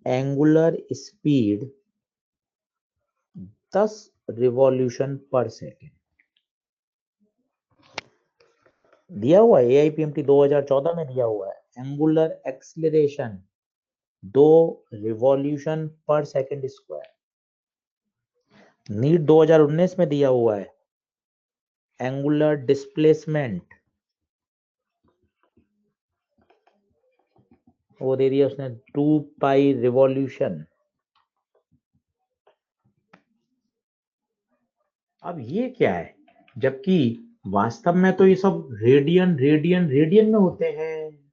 एंगुलर स्पीड 10 रिवॉल्यूशन पर सेकेंड, दिया हुआ है AIPMT 2014 में दिया हुआ है। एंगुलर एक्सीलरेशन 2 रिवॉल्यूशन पर सेकेंड स्क्वायर। नीट 2019 में दिया हुआ है एंगुलर डिस्प्लेसमेंट, वो दे दिया उसने 2 पाई रिवॉल्यूशन। अब ये क्या है, जबकि वास्तव में तो ये सब रेडियन रेडियन रेडियन में होते हैं,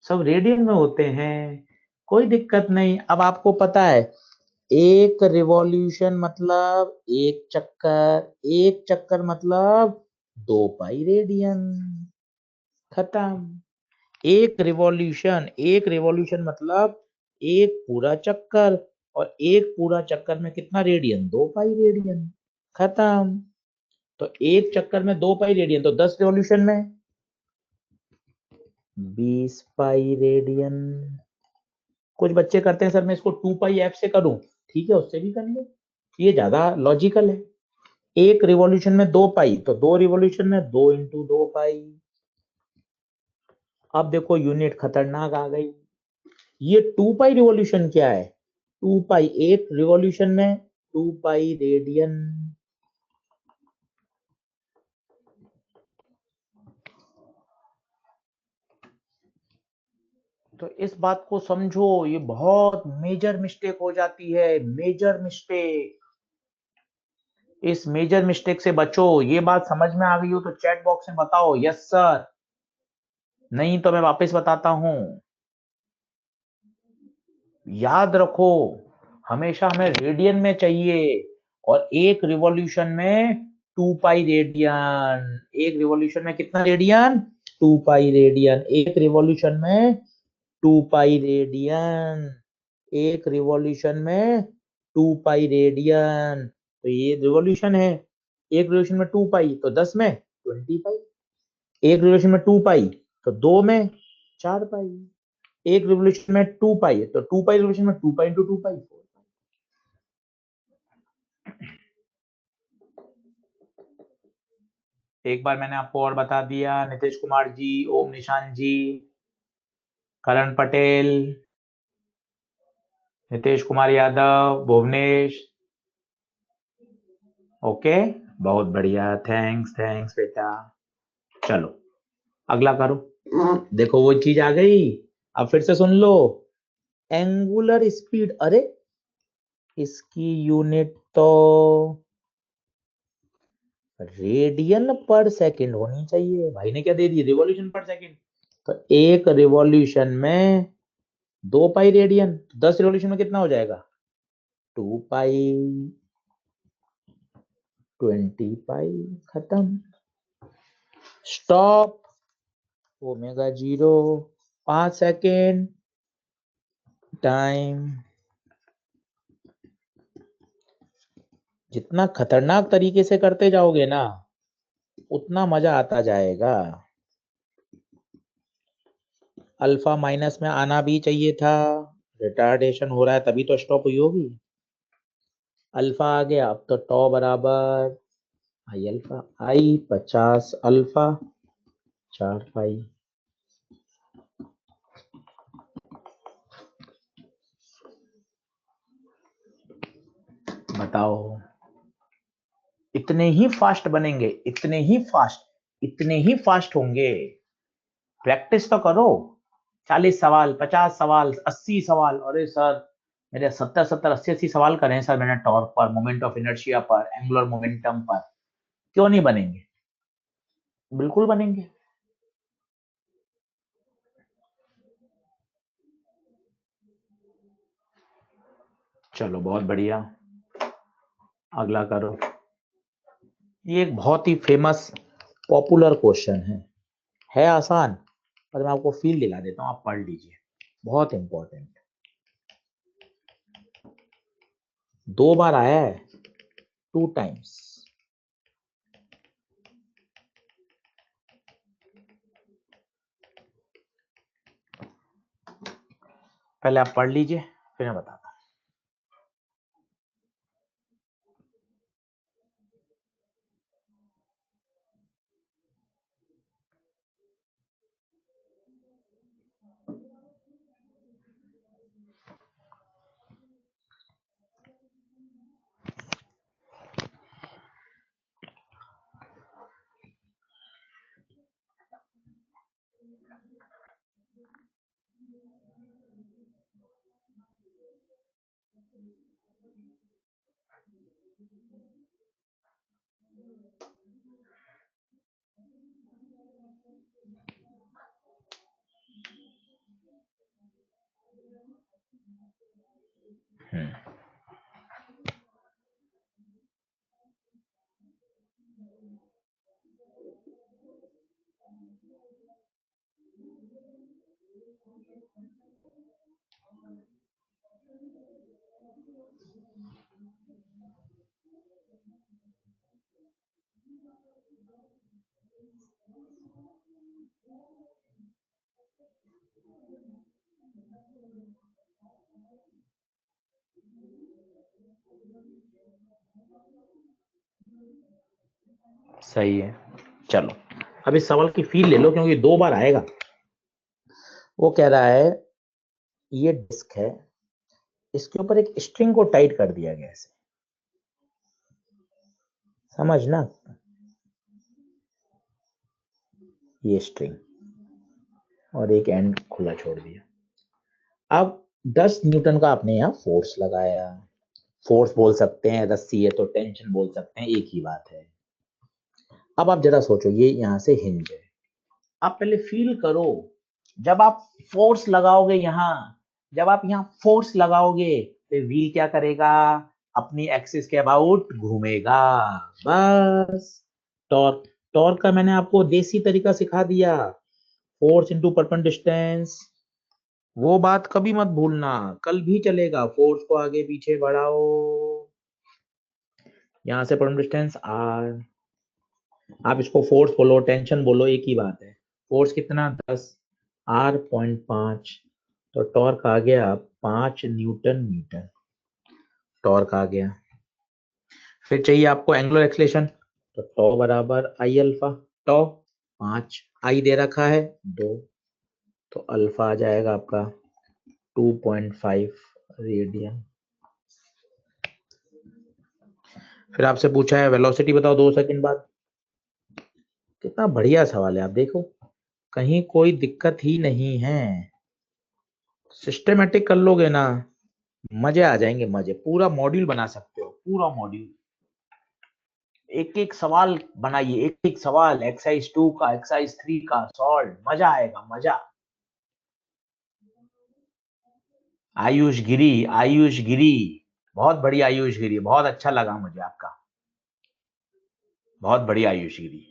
सब रेडियन में होते हैं, कोई दिक्कत नहीं। अब आपको पता है एक रिवॉल्यूशन मतलब एक चक्कर, एक चक्कर मतलब 2 पाई रेडियन, खत्म। एक रिवॉल्यूशन, एक रिवॉल्यूशन मतलब एक पूरा चक्कर, और एक पूरा चक्कर में कितना रेडियन, 2 पाई रेडियन, खत्म। तो एक चक्कर में 2 पाई रेडियन, तो 10 रिवॉल्यूशन में 20 पाई रेडियन। कुछ बच्चे करते हैं सर मैं इसको 2 पाई एफ से करूं, ठीक है उससे भी कर लो, ये ज्यादा लॉजिकल है। एक रिवॉल्यूशन में 2 पाई, तो 2 रिवॉल्यूशन में 2 इंटू 2 पाई। अब देखो यूनिट खतरनाक आ गई। ये 2 पाई रिवॉल्यूशन क्या है, 2 पाई एक रिवॉल्यूशन में 2 पाई रेडियन। तो इस बात को समझो, ये बहुत मेजर मिस्टेक हो जाती है, मेजर मिस्टेक। इस मेजर मिस्टेक से बचो। ये बात समझ में आ गई हो तो चैट बॉक्स में बताओ यस सर, नहीं तो मैं वापस बताता हूं। याद रखो, हमेशा हमें रेडियन में चाहिए, और एक रिवॉल्यूशन में 2 पाई रेडियन। एक रिवॉल्यूशन में कितना रेडियन, 2 पाई रेडियन। एक रिवॉल्यूशन में 2 पाई रेडियन, एक रिवॉल्यूशन में 2 पाई रेडियन। तो ये रिवॉल्यूशन है, एक रिवॉल्यूशन में 2 पाई तो 10 में 20 पाई। एक रिवॉल्यूशन में 2 पाई तो 2 में 4 पाई। एक रिवॉल्यूशन में 2 पाई है तो 2 पाई रिवॉल्यूशन में 2 पाई इंटू 2 पाई। एक बार मैंने आपको और बता दिया, नीतीश कुमार जी, ओम निशान जी, करण पटेल, नीतीश कुमार यादव, भुवनेश। ओके, बहुत बढ़िया, थैंक्स थैंक्स बेटा। चलो अगला करो। देखो वो चीज आ गई। अब फिर से सुन लो, एंगुलर स्पीड, अरे इसकी यूनिट तो रेडियन पर सेकंड होनी चाहिए। भाई ने क्या दे दी, रिवॉल्यूशन पर सेकंड। तो एक रिवॉल्यूशन में 2 पाई रेडियन, 10 रिवॉल्यूशन में कितना हो जाएगा, 2 पाई, 20 पाई, खत्म, स्टॉप। Omega 0, 5 second, time. जितना खतरनाक तरीके से करते जाओगे ना उतना मजा आता जाएगा। अल्फा माइनस में आना भी चाहिए था, रिटार्डेशन हो रहा है तभी तो स्टॉप हुई होगी। अल्फा आ गया, अब तो टॉ बराबर आई अल्फा, आई 50 अल्फा 4 पाई। बताओ, इतने ही फास्ट बनेंगे, इतने ही फास्ट, इतने ही फास्ट होंगे। प्रैक्टिस तो करो। 40 सवाल, 50 सवाल, 80 सवाल, अरे सर मेरे 70 70 80 80 सवाल करे हैं सर मैंने, टॉर्क पर, मोमेंट ऑफ इनर्शिया पर, एंगुलर मोमेंटम पर। क्यों नहीं बनेंगे, बिल्कुल बनेंगे। चलो बहुत बढ़िया, अगला करो। ये एक बहुत ही फेमस पॉपुलर क्वेश्चन है आसान, पर मैं आपको फील दिला देता हूँ, आप पढ़ लीजिए, बहुत इंपॉर्टेंट। 2 बार आया है, 2 टाइम्स। पहले आप पढ़ लीजिए, फिर मैं बताता हूँ। सही है। चलो अब इस सवाल की फील ले लो, क्योंकि 2 बार आएगा। वो कह रहा है ये डिस्क है, इसके ऊपर एक स्ट्रिंग को टाइट कर दिया गया है, समझना, ये स्ट्रिंग, और एक एंड खुला छोड़ दिया। अब 10 न्यूटन का आपने यहाँ फोर्स लगाया, फोर्स बोल सकते हैं, रस्सी है तो टेंशन बोल सकते हैं, एक ही बात है। अब आप जरा सोचो, ये यहाँ से हिंज है, आप पहले फील करो, जब आप फोर्स लगाओगे यहाँ, जब आप यहाँ फोर्स लगाओगे तो व्हील क्या करेगा, अपनी एक्सिस के अबाउट घूमेगा, बस। टॉर्क, टॉर्क का मैंने आपको देसी तरीका सिखा दिया, फोर्स इंटू परपेंडिकुलर डिस्टेंस, वो बात कभी मत भूलना, कल भी चलेगा। फोर्स को आगे पीछे बढ़ाओ, यहां से परपेंडिकुलर डिस्टेंस आर, आप इसको फोर्स बोलो टेंशन बोलो, एक ही बात है। फोर्स कितना, 10, आर 0.5, तो टॉर्क आ गया 5 न्यूटन मीटर, टॉर्क आ गया। फिर चाहिए आपको एंगुलर एक्सेलरेशन, तो टॉ बराबर आई अल्फा, टॉ 5, आई दे रखा है 2, तो अल्फा आ जाएगा आपका 2.5 रेडियन। फिर आपसे पूछा है वेलोसिटी बताओ 2 सेकंड बाद। कितना बढ़िया सवाल है, आप देखो, कहीं कोई दिक्कत ही नहीं है, सिस्टमेटिक कर लोगे ना, मजे आ जाएंगे, मजे, पूरा मॉड्यूल बना सकते हो, पूरा मॉड्यूल, एक एक सवाल बनाइए, एक एक सवाल, एक्सरसाइज 2 का, एक्सरसाइज 3 का सॉल्व, मजा आएगा, मजा। आयुष गिरी, आयुष गिरी, बहुत बढ़िया आयुष गिरी, बहुत अच्छा लगा मुझे आपका, बहुत बढ़िया आयुष गिरी।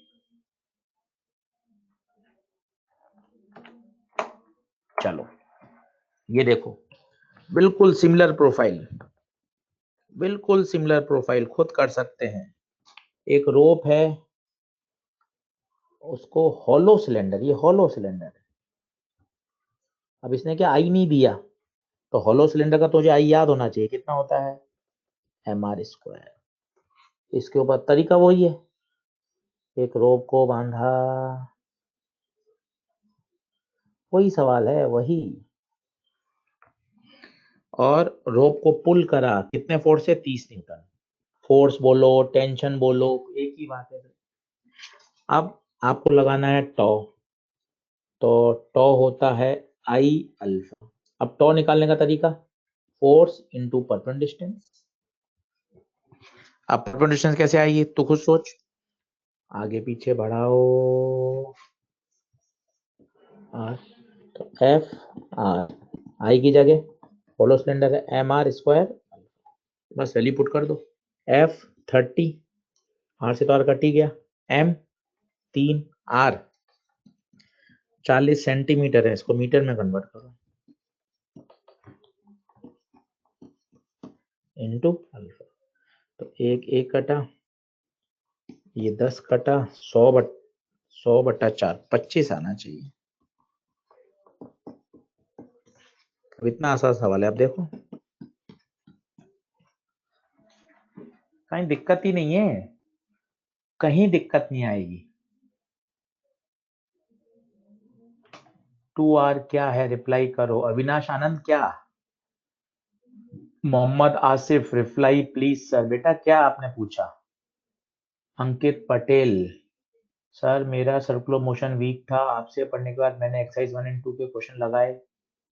चलो ये देखो, बिल्कुल सिमिलर प्रोफाइल, बिल्कुल सिमिलर प्रोफाइल, खुद कर सकते हैं। एक रोप है, उसको हॉलो सिलेंडर, ये हॉलो सिलेंडर है, अब इसने क्या आई नहीं दिया, तो हॉलो सिलेंडर का तुझे आई याद होना चाहिए, कितना होता है, mr²। इसके ऊपर तरीका वही है, एक रोप को बांधा, वही सवाल है, वही, और रोप को पुल करा, कितने फोर्स से, 30 न्यूटन, फोर्स बोलो टेंशन बोलो, एक ही बात है। अब आपको लगाना है टॉ, तो टॉ होता है आई अल्फा। अब टॉ निकालने का तरीका, फोर्स इंटू परपेंडिकुलर डिस्टेंस। अब परपेंडिकुलर डिस्टेंस कैसे आएगी, तू खुद सोच, आगे पीछे बढ़ाओ, आर, तो एफ आर, आई की जगह, होलो सिलेंडर है, mr², बस वैल्यू पुट कर दो। F 30, R से तो R कट ही गया, M 3, R 40 सेंटीमीटर है, इसको मीटर में कन्वर्ट करो इनटू अल्फा। तो एक कटा, ये 10 कटा, 100/4 25 आना चाहिए। अब इतना आसान सवाल है, आप देखो कहीं दिक्कत ही नहीं है, कहीं दिक्कत नहीं आएगी। 2R क्या है, रिप्लाई करो। अविनाश आनंद क्या, Mohammad Asif reply please sir. बेटा क्या आपने पूछा? अंकित पटेल सर मेरा सर्कुलर मोशन वीक था, आपसे पढ़ने के बाद मैंने एक्सरसाइज 1 एंड 2 के क्वेश्चन लगाए,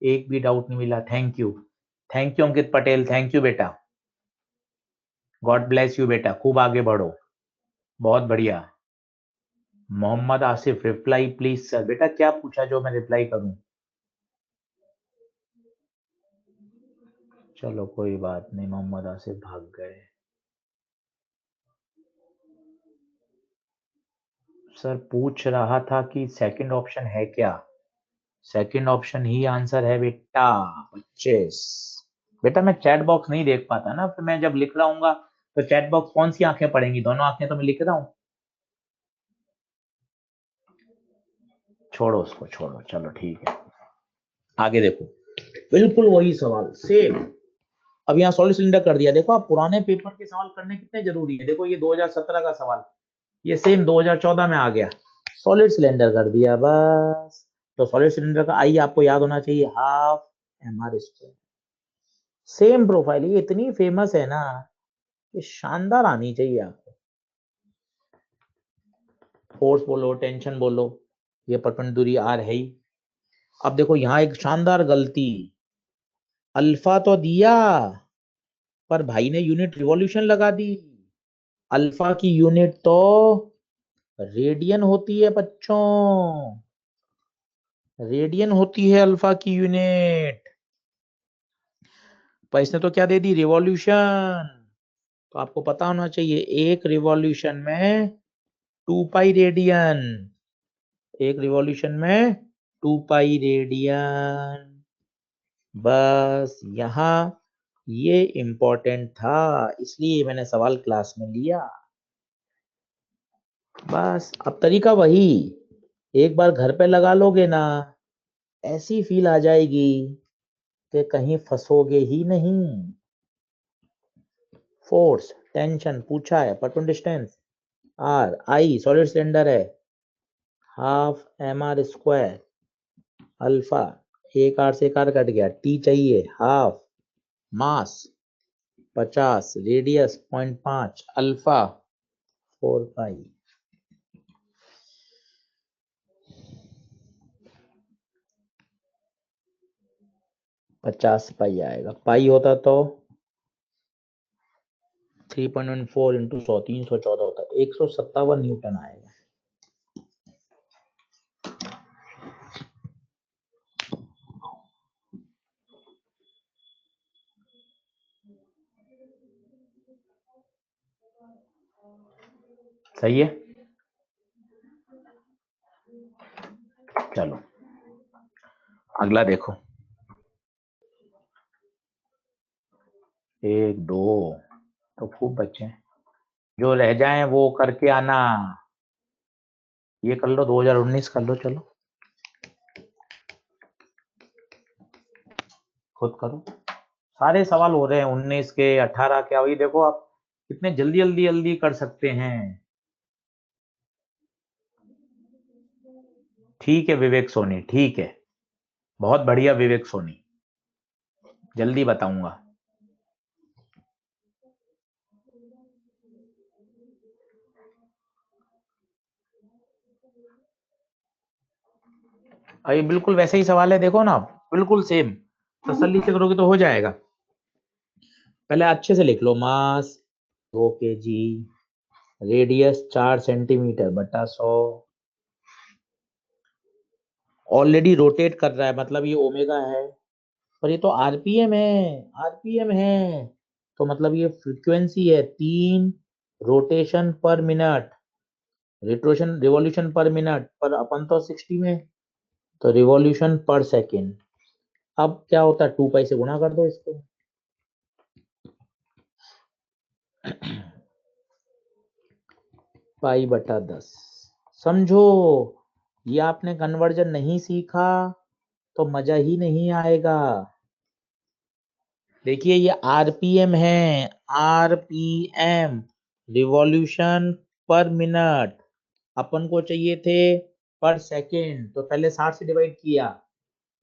एक भी डाउट नहीं मिला। Thank you Ankit Patel, thank you बेटा, गॉड ब्लेस यू बेटा, खूब आगे बढ़ो, बहुत बढ़िया। Mohammad Asif reply please sir. बेटा क्या पूछा जो मैं रिप्लाई करूं? चलो कोई बात नहीं, मोहम्मद आसिफ भाग गए। सर पूछ रहा था कि सेकंड ऑप्शन है क्या? सेकंड ऑप्शन ही आंसर है बेटा, 25। बेटा मैं चैट बॉक्स नहीं देख पाता ना, फिर मैं जब लिख रहा हूँ तो चैट बॉक्स कौन सी आंखें पढ़ेंगी? दोनों आंखें तो मैं लिख रहा हूँ। छोड़ो उसको, छोड़ो, चलो ठीक है, आगे देखो। बिल्कुल वही सवाल सेम, अब यहाँ सॉलिड सिलेंडर कर दिया। देखो आप पुराने पेपर के सवाल करने कितने जरूरी है। देखो ये 2017 का सवाल, ये सेम 2014 में आ गया, सॉलिड सिलेंडर कर दिया बस। तो सॉलिड सिलेंडर का आई आपको याद होना चाहिए, हाफ mr²। सेम प्रोफाइल, ये इतनी फेमस है ना, ये शानदार आनी चाहिए आपको। फोर्स बोलो, टेंशन बोलो, ये परपेंडिकुलर दूरी आर है ही। अब देखो यहाँ एक शानदार गलती, अल्फा तो दिया पर भाई ने यूनिट रिवॉल्यूशन लगा दी। अल्फा की यूनिट तो रेडियन होती है बच्चों, रेडियन होती है अल्फा की यूनिट, पर इसने तो क्या दे दी, रिवॉल्यूशन। तो आपको पता होना चाहिए एक रिवॉल्यूशन में 2 पाई रेडियन, एक रिवॉल्यूशन में 2 पाई रेडियन। बस यहाँ ये इंपॉर्टेंट था, इसलिए मैंने सवाल क्लास में लिया। बस अब तरीका वही, एक बार घर पे लगा लोगे ना, ऐसी फील आ जाएगी कि कहीं फंसोगे ही नहीं। फोर्स टेंशन पूछा है, perpendicular distance R, I solid cylinder है, हाफ mr², अल्फा एक आर से एक आर कट गया, टी चाहिए, half mass 50, radius 0.5, alpha 4 pi. 50 pi आएगा, पाई होता तो 3.14 इंटू 100, 314 होता है, 157 न्यूटन आएगा। सही है, चलो अगला देखो। 1 2 तो खूब बच्चे हैं, जो रह जाएं वो करके आना। ये कर लो, 2019 कर लो, चलो खुद करो। सारे सवाल हो रहे हैं 19 के, 18 के। अभी देखो आप कितने जल्दी जल्दी जल्दी कर सकते हैं। ठीक है विवेक सोनी, ठीक है, बहुत बढ़िया विवेक सोनी, जल्दी बताऊंगा। अभी बिल्कुल वैसे ही सवाल है, देखो ना, बिल्कुल सेम, तसल्ली से करोगे तो हो जाएगा। पहले अच्छे से लिख लो, मास 2 kg, रेडियस 4 सेंटीमीटर/100, ऑलरेडी रोटेट कर रहा है, मतलब ये ओमेगा है, और ये तो आरपीएम है, आरपीएम है। तो मतलब ये फ्रीक्वेंसी है 3 रोटेशन पर मिनट, रिवॉल्यूशन पर मिनट, पर अपन तो 60 में, तो रिवॉल्यूशन पर सेकेंड। अब क्या होता है, 2 पाई से गुणा कर दो इसको। पाई बटा 10। समझो, ये आपने कन्वर्जन नहीं सीखा तो मजा ही नहीं आएगा। देखिए ये आरपीएम है, आरपीएम, रिवॉल्यूशन पर मिनट। अपन को चाहिए थे पर सेकेंड, तो पहले 60 से डिवाइड किया,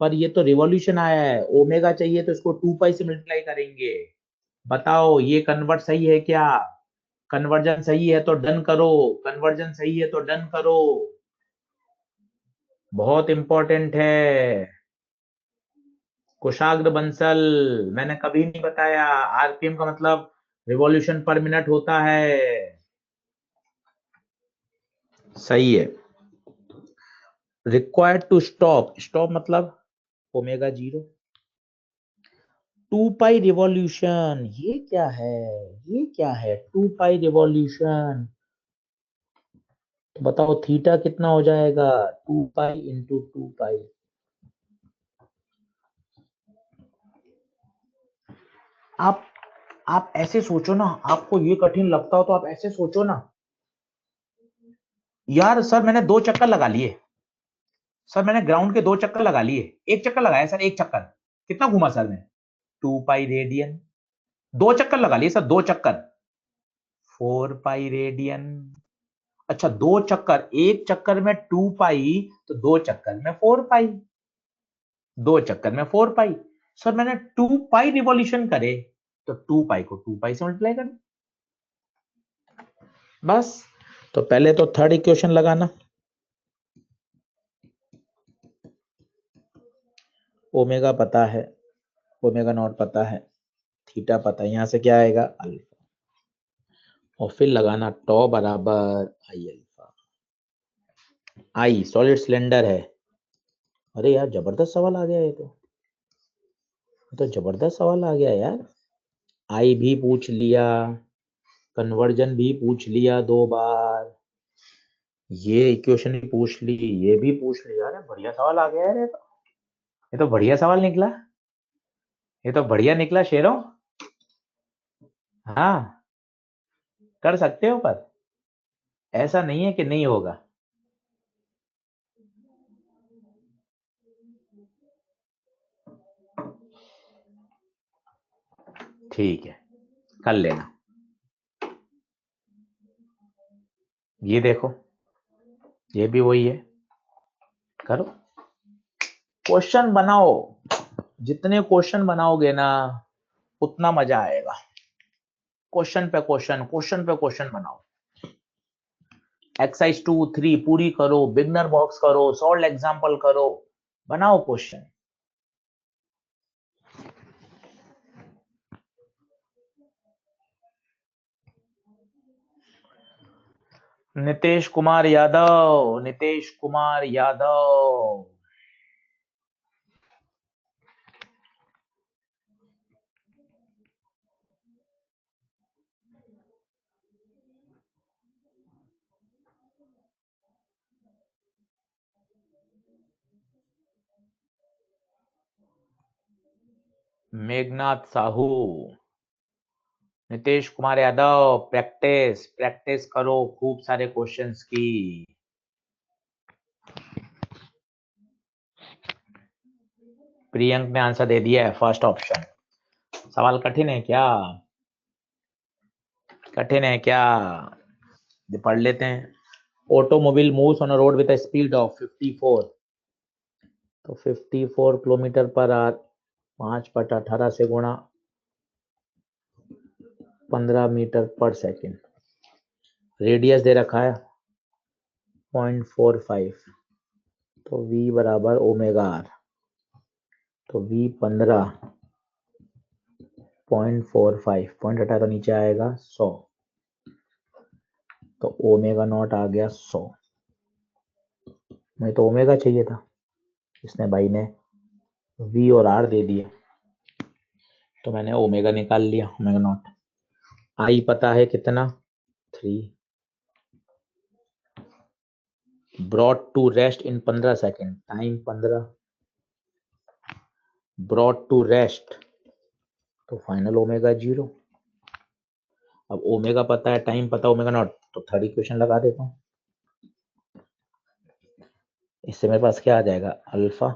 पर ये तो रिवॉल्यूशन आया है, ओमेगा चाहिए तो इसको 2 पाई से मल्टीप्लाई करेंगे। बताओ ये कन्वर्ट सही है क्या? कन्वर्जन सही है तो डन करो, कन्वर्जन सही है तो डन करो, बहुत इंपॉर्टेंट है। कुशाग्र बंसल, मैंने कभी नहीं बताया आरपीएम का मतलब रिवॉल्यूशन पर मिनट होता है। सही है। रिक्वायर्ड टू स्टॉप, स्टॉप मतलब ओमेगा 0। 2 पाई रिवॉल्यूशन, ये क्या है, ये क्या है 2 पाई रिवॉल्यूशन? तो बताओ थीटा कितना हो जाएगा, 2 पाई इंटू 2 पाई। आप आप ऐसे सोचो ना, आपको ये कठिन लगता हो तो आप ऐसे सोचो ना, यार सर मैंने 2 चक्कर लगा लिए, सर मैंने ग्राउंड के 2 चक्कर लगा लिए, एक चक्कर लगाया सर, एक चक्कर कितना घूमा सर मैं, 2 पाई रेडियन। 2 चक्कर लगा लिए सर, 2 चक्कर 4 पाई रेडियन। अच्छा 2 चक्कर, एक चक्कर में 2 पाई, तो 2 चक्कर में 4 पाई, 2 चक्कर में 4 पाई। सर मैंने 2 पाई रिवॉल्यूशन करे, तो 2 पाई को 2 पाई से मल्टीप्लाई कर, बस। तो पहले तो थर्ड इक्वेशन लगाना, ओमेगा पता है, ओमेगा नॉट पता है, थीटा पता है, यहां से क्या आएगा अल्फा, और फिर लगाना टॉ बराबर आई अल्फा। आई सॉलिड सिलेंडर है। अरे यार जबरदस्त सवाल आ गया, ये तो जबरदस्त सवाल आ गया यार। आई भी पूछ लिया, कन्वर्जन भी पूछ लिया 2 बार, ये इक्वेशन भी पूछ ली, ये भी पूछ लिया। अरे बढ़िया सवाल आ गया यार, ये तो बढ़िया सवाल निकला, ये तो बढ़िया निकला शेरों। हाँ कर सकते हो, पर ऐसा नहीं है कि नहीं होगा। ठीक है कर लेना। ये देखो, ये भी वही है, करो क्वेश्चन बनाओ, जितने क्वेश्चन बनाओगे ना उतना मजा आएगा। क्वेश्चन पे क्वेश्चन, क्वेश्चन पे क्वेश्चन बनाओ। एक्सरसाइज 2, 3 पूरी करो, बिगनर बॉक्स करो, सॉल्व एग्जाम्पल करो, बनाओ question. Nitish Kumar Yadav, Nitish Kumar Yadav. Meghnath Sahu, Nitish Kumar Yadav, practice practice करो खूब सारे क्वेश्चंस की। प्रियंक ने आंसर दे दिया है, फर्स्ट ऑप्शन। सवाल कठिन है क्या, कठिन है क्या? ये पढ़ लेते हैं। Automobile moves on a road with a speed of 54, तो 54 किलोमीटर पर आवर, 5/18 से गुणा 15 मीटर पर सेकेंड। रेडियस दे रखा है 0.45, तो v बराबर ओमेगा आर, तो v 15.45, पॉइंट हटा तो नीचे आएगा 100, तो ओमेगा नॉट आ गया 100। मुझे तो ओमेगा चाहिए था, इसने भाई ने v और r दे दिए। तो मैंने ओमेगा निकाल लिया, ओमेगा नॉट। आई पता है कितना, 3, brought to rest in 15 second, time 15, brought to rest, तो फाइनल ओमेगा 0। अब ओमेगा पता है, टाइम पता, ओमेगा नॉट, तो थर्ड इक्वेशन लगा देता हूँ। इससे मेरे पास क्या आ जाएगा, अल्फा,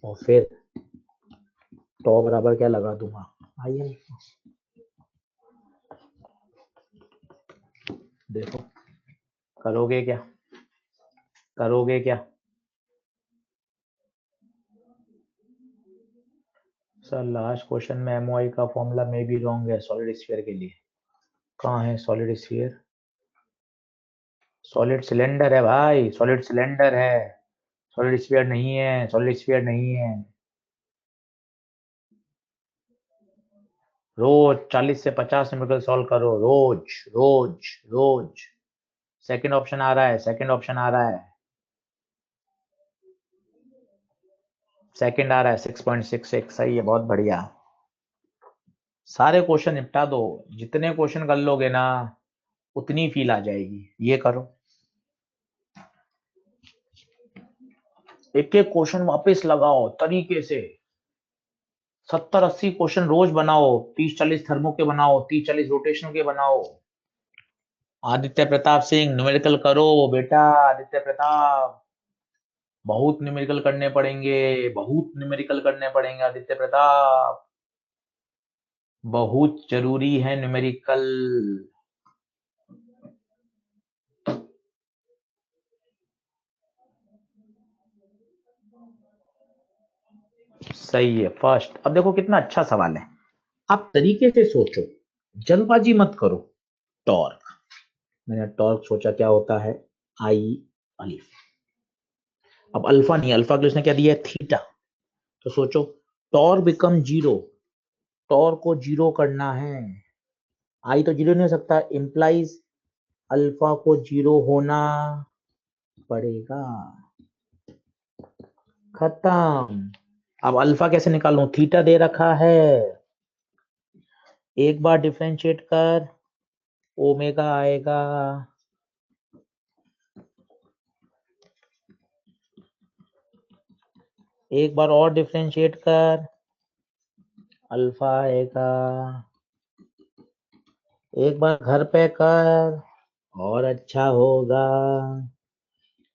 और फिर टॉ बराबर क्या लगा दूंगा, आई अल्फा। देखो करोगे क्या, करोगे क्या? सर लास्ट क्वेश्चन में एमओआई का फॉर्मूला में भी रॉन्ग है सॉलिड स्फीयर के लिए। कहाँ है सॉलिड स्फीयर? सॉलिड सिलेंडर है भाई, सॉलिड सिलेंडर है, सॉलिड स्फीयर नहीं है, सॉलिड स्फीयर नहीं है। रोज 40 से 50 न्यूमेरिकल सॉल्व करो, रोज रोज रोज। सेकंड ऑप्शन आ रहा है, सेकंड ऑप्शन आ रहा है, सेकंड आ रहा है, 6.66 सही है, बहुत बढ़िया। सारे क्वेश्चन निपटा दो, जितने क्वेश्चन कर लोगे ना उतनी फील आ जाएगी। ये करो, एक एक क्वेश्चन वापस लगाओ तरीके से, 70-80 क्वेश्चन रोज बनाओ, 30-40 थर्मो के बनाओ, 30-40 रोटेशन के बनाओ। आदित्य प्रताप सिंह न्यूमेरिकल करो बेटा, आदित्य प्रताप, बहुत न्यूमेरिकल करने पड़ेंगे, बहुत न्यूमेरिकल करने पड़ेंगे आदित्य प्रताप, बहुत जरूरी है न्यूमेरिकल। सही है फर्स्ट। अब देखो कितना अच्छा सवाल है, आप तरीके से सोचो, जल्दबाजी मत करो। टॉर्क, मैंने टॉर्क सोचा क्या होता है, आई अल्फा। अब अल्फा नहीं, अल्फा के लिए उसने क्या दिया है, थीटा। तो सोचो, टॉर्क बिकम जीरो, टॉर्क को जीरो करना है, आई तो जीरो नहीं हो सकता, इंप्लाइज अल्फा को जीरो होना पड़ेगा, खत्म। अब अल्फा कैसे निकालूं, थीटा दे रखा है, एक बार डिफरेंशिएट कर ओमेगा आएगा, एक बार और डिफरेंशिएट कर अल्फा आएगा, एक बार घर पे कर और अच्छा होगा,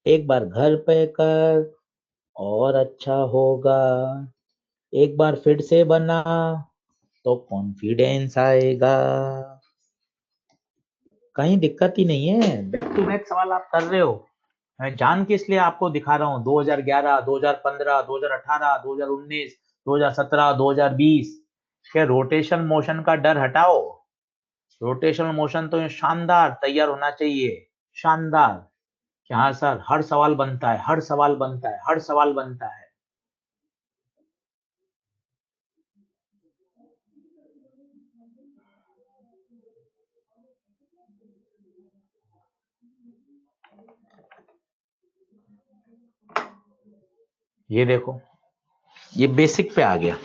एक बार घर पे कर और अच्छा होगा, एक बार फिर से बना तो कॉन्फिडेंस आएगा। कहीं दिक्कत ही नहीं है, बैक टू बैक सवाल आप कर रहे हो। मैं जान के इसलिए आपको दिखा रहा हूँ, 2011, 2015, 2018, 2019, 2017, 2020 के रोटेशन मोशन का डर हटाओ। रोटेशनल मोशन तो शानदार तैयार होना चाहिए, शानदार, कि हाँ सर हर सवाल बनता है, हर सवाल बनता है, हर सवाल बनता है। ये देखो, ये बेसिक पे आ गया,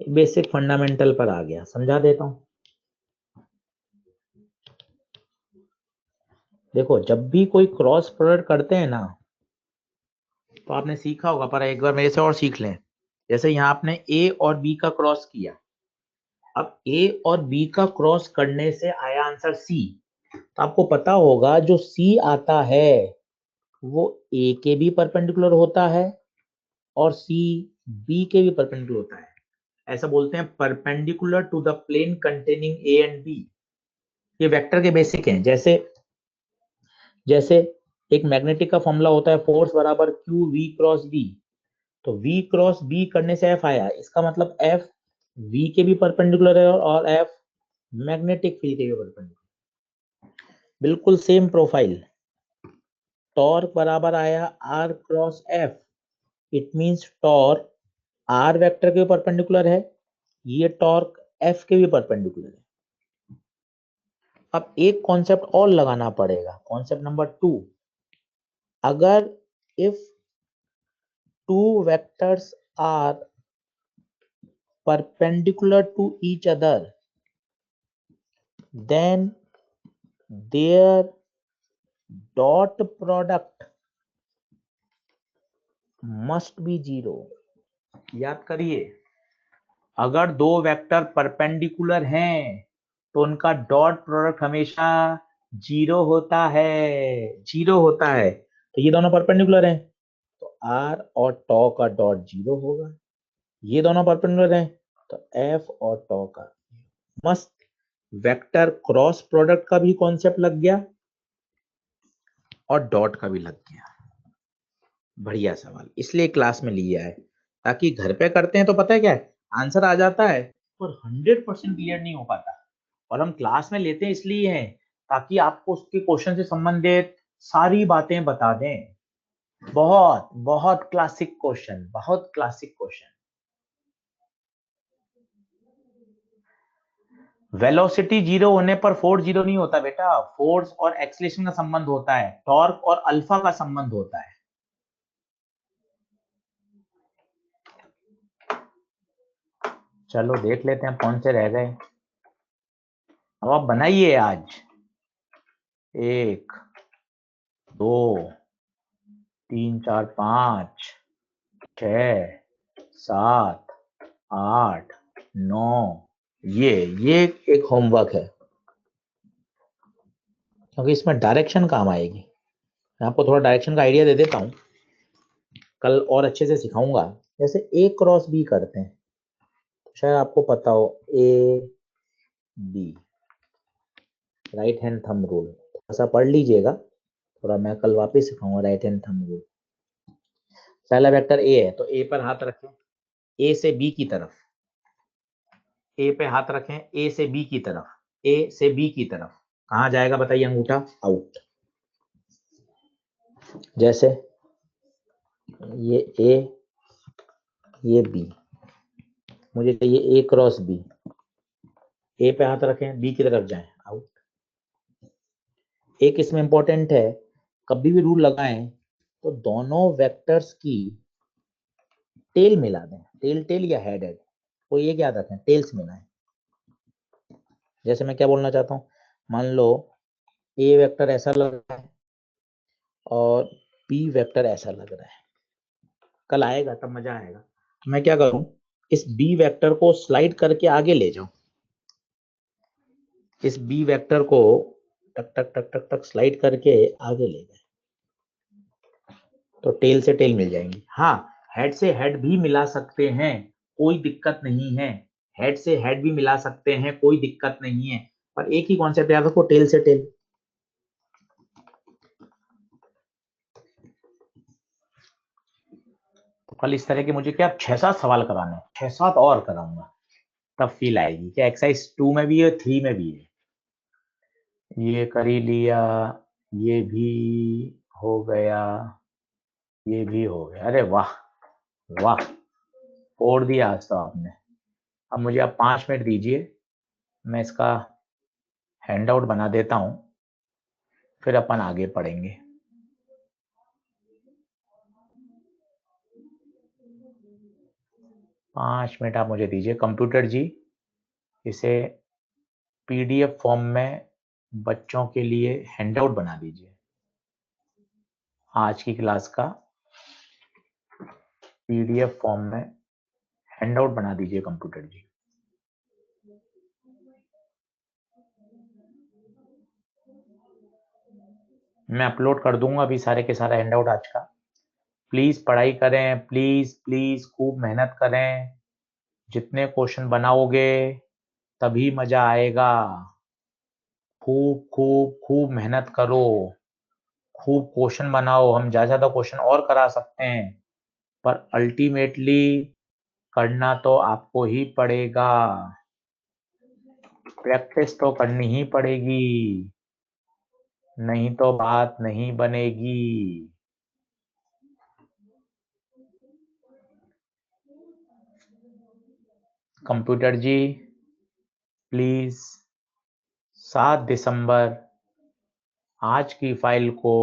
बेसिक फंडामेंटल पर आ गया, समझा देता हूँ। देखो जब भी कोई क्रॉस प्रोडक्ट करते हैं ना, तो आपने सीखा होगा, पर एक बार मेरे से और सीख लें। जैसे यहाँ आपने ए और बी का क्रॉस किया, अब ए और बी का क्रॉस करने से आया आंसर सी, तो आपको पता होगा जो सी आता है वो ए के भी परपेंडिकुलर होता है और सी बी के भी परपेंडिकुलर होता है। ऐसा बोलते हैं perpendicular to the plane containing A and B. ये वेक्टर के बेसिक हैं। जैसे जैसे एक मैग्नेटिक का फॉर्मूला होता है, फोर्स बराबर क्यू वी क्रॉस बी, तो V क्रॉस B करने से F आया, इसका मतलब F V के भी परपेंडिकुलर है और F मैग्नेटिक फील्ड के भी परपेंडिकुलर, बिल्कुल सेम प्रोफाइल। टॉर्क बराबर आया R cross F, it means torque R vector के परपेंडिकुलर है, ये टॉर्क F के भी परपेंडिकुलर है। अब एक कॉन्सेप्ट और लगाना पड़ेगा, कॉन्सेप्ट नंबर 2, अगर if two vectors are perpendicular to each other, then their dot product must be 0. याद करिए, अगर दो वेक्टर परपेंडिकुलर हैं तो उनका डॉट प्रोडक्ट हमेशा 0 होता है, 0 होता है। तो ये दोनों परपेंडिकुलर हैं तो r और टॉ का डॉट 0 होगा। ये दोनों परपेंडिकुलर हैं तो f और टॉ का। मस्त, वेक्टर क्रॉस प्रोडक्ट का भी कॉन्सेप्ट लग गया और डॉट का भी लग गया। बढ़िया सवाल, इसलिए क्लास में लिया है, ताकि घर पे करते हैं तो पता है क्या है, आंसर आ जाता है पर 100% क्लियर नहीं हो पाता। और हम क्लास में लेते हैं इसलिए हैं ताकि आपको उसके क्वेश्चन से संबंधित सारी बातें बता दें। बहुत बहुत क्लासिक क्वेश्चन, बहुत क्लासिक क्वेश्चन। वेलोसिटी 0 होने पर फोर्स 0 नहीं होता बेटा, फोर्स और एक्सीलरेशन का संबंध होता है, टॉर्क और अल्फा का संबंध होता है। चलो देख लेते हैं कौन से रह गए। अब आप बनाइए आज। 1 2 3 4 5 6 7 8 9। ये एक होमवर्क है, क्योंकि इसमें डायरेक्शन काम आएगी। मैं आपको थोड़ा डायरेक्शन का आइडिया दे देता हूँ, कल और अच्छे से सिखाऊंगा। जैसे ए क्रॉस बी करते हैं, शायद आपको पता हो, A B, right hand thumb rule, थोड़ा सा पढ़ लीजिएगा, थोड़ा मैं कल वापस सिखाऊंगा राइट हैंड थंब रूल। पहला वेक्टर ए है तो ए पर हाथ रखें, ए से बी की तरफ, ए पे हाथ रखें, ए से बी की तरफ, ए से बी की तरफ कहाँ जाएगा बताइए अंगूठा? आउट। जैसे ये ए, ये बी, मुझे चाहिए ए क्रॉस बी, ए पे हाथ रखें, बी की तरफ जाएं, आउट। एक इसमें इंपॉर्टेंट है, कभी भी रूल लगाएं तो दोनों वेक्टर्स की टेल मिला दें, टेल टेल या हेड हेड, वो ये याद रखें, टेल्स मिलाएं। जैसे मैं क्या बोलना चाहता हूँ, मान लो ए वेक्टर ऐसा लग रहा है और बी वेक्टर ऐसा लग रहा है, कल आएगा तब मजा आएगा। मैं क्या करूं, इस बी वेक्टर को स्लाइड करके आगे ले जाऊं, इस बी वेक्टर को टक टक टक टक टक स्लाइड करके आगे ले जाए तो टेल से टेल मिल जाएंगी। हाँ, हेड से हेड भी मिला सकते हैं, कोई दिक्कत नहीं है, हेड से हेड भी मिला सकते हैं, कोई दिक्कत नहीं है, पर एक ही कॉन्सेप्ट याद रखो, टेल से टेल। तो कल इस तरह के मुझे क्या 6-7 सवाल कराने, 6-7 और कराऊंगा, तब फील आएगी कि एक्सरसाइज 2 में भी है, 3 में भी है। ये कर ही लिया, ये भी हो गया, ये भी हो गया। अरे वाह वाह, तोड़ दिया आज तो आपने। अब मुझे आप 5 मिनट दीजिए, मैं इसका हैंड आउट बना देता हूँ, फिर अपन आगे पढ़ेंगे। पाँच मिनट आप मुझे दीजिए कंप्यूटर जी, इसे पीडीएफ फॉर्म में बच्चों के लिए हैंड आउट बना दीजिए, आज की क्लास का पीडीएफ फॉर्म में हैंड आउट बना दीजिए कंप्यूटर जी। मैं अपलोड कर दूंगा अभी सारे के सारा हैंड आउट आज का। प्लीज पढ़ाई करें, प्लीज प्लीज खूब मेहनत करें, जितने क्वेश्चन बनाओगे तभी मजा आएगा। खूब खूब खूब मेहनत करो, खूब क्वेश्चन बनाओ, हम ज्यादा ज्यादा क्वेश्चन और करा सकते हैं, पर अल्टीमेटली करना तो आपको ही पड़ेगा, प्रैक्टिस तो करनी ही पड़ेगी, नहीं तो बात नहीं बनेगी। कंप्यूटर जी प्लीज 7 दिसंबर आज की फाइल को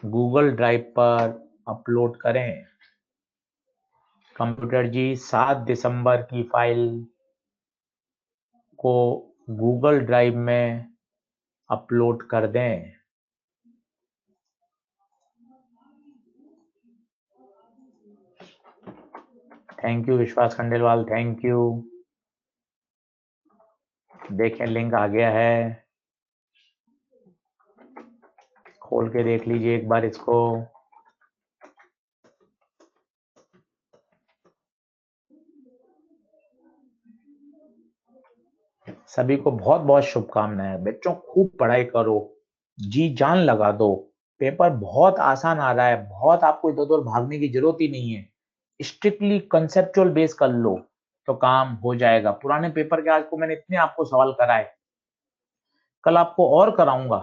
गूगल ड्राइव पर अपलोड करें। कंप्यूटर जी 7 दिसंबर की फाइल को गूगल ड्राइव में अपलोड कर दें। थैंक यू विश्वास खंडेलवाल, थैंक यू। देखें लिंक आ गया है, खोल के देख लीजिए एक बार इसको। सभी को बहुत बहुत शुभकामनाएं। बच्चों खूब पढ़ाई करो, जी जान लगा दो। पेपर बहुत आसान आ रहा है, बहुत आपको इधर उधर भागने की जरूरत ही नहीं है। स्ट्रिक्टली कंसेप्चुअल बेस कर लो तो काम हो जाएगा। पुराने पेपर के आज को मैंने इतने आपको सवाल कराए, कल आपको और कराऊंगा,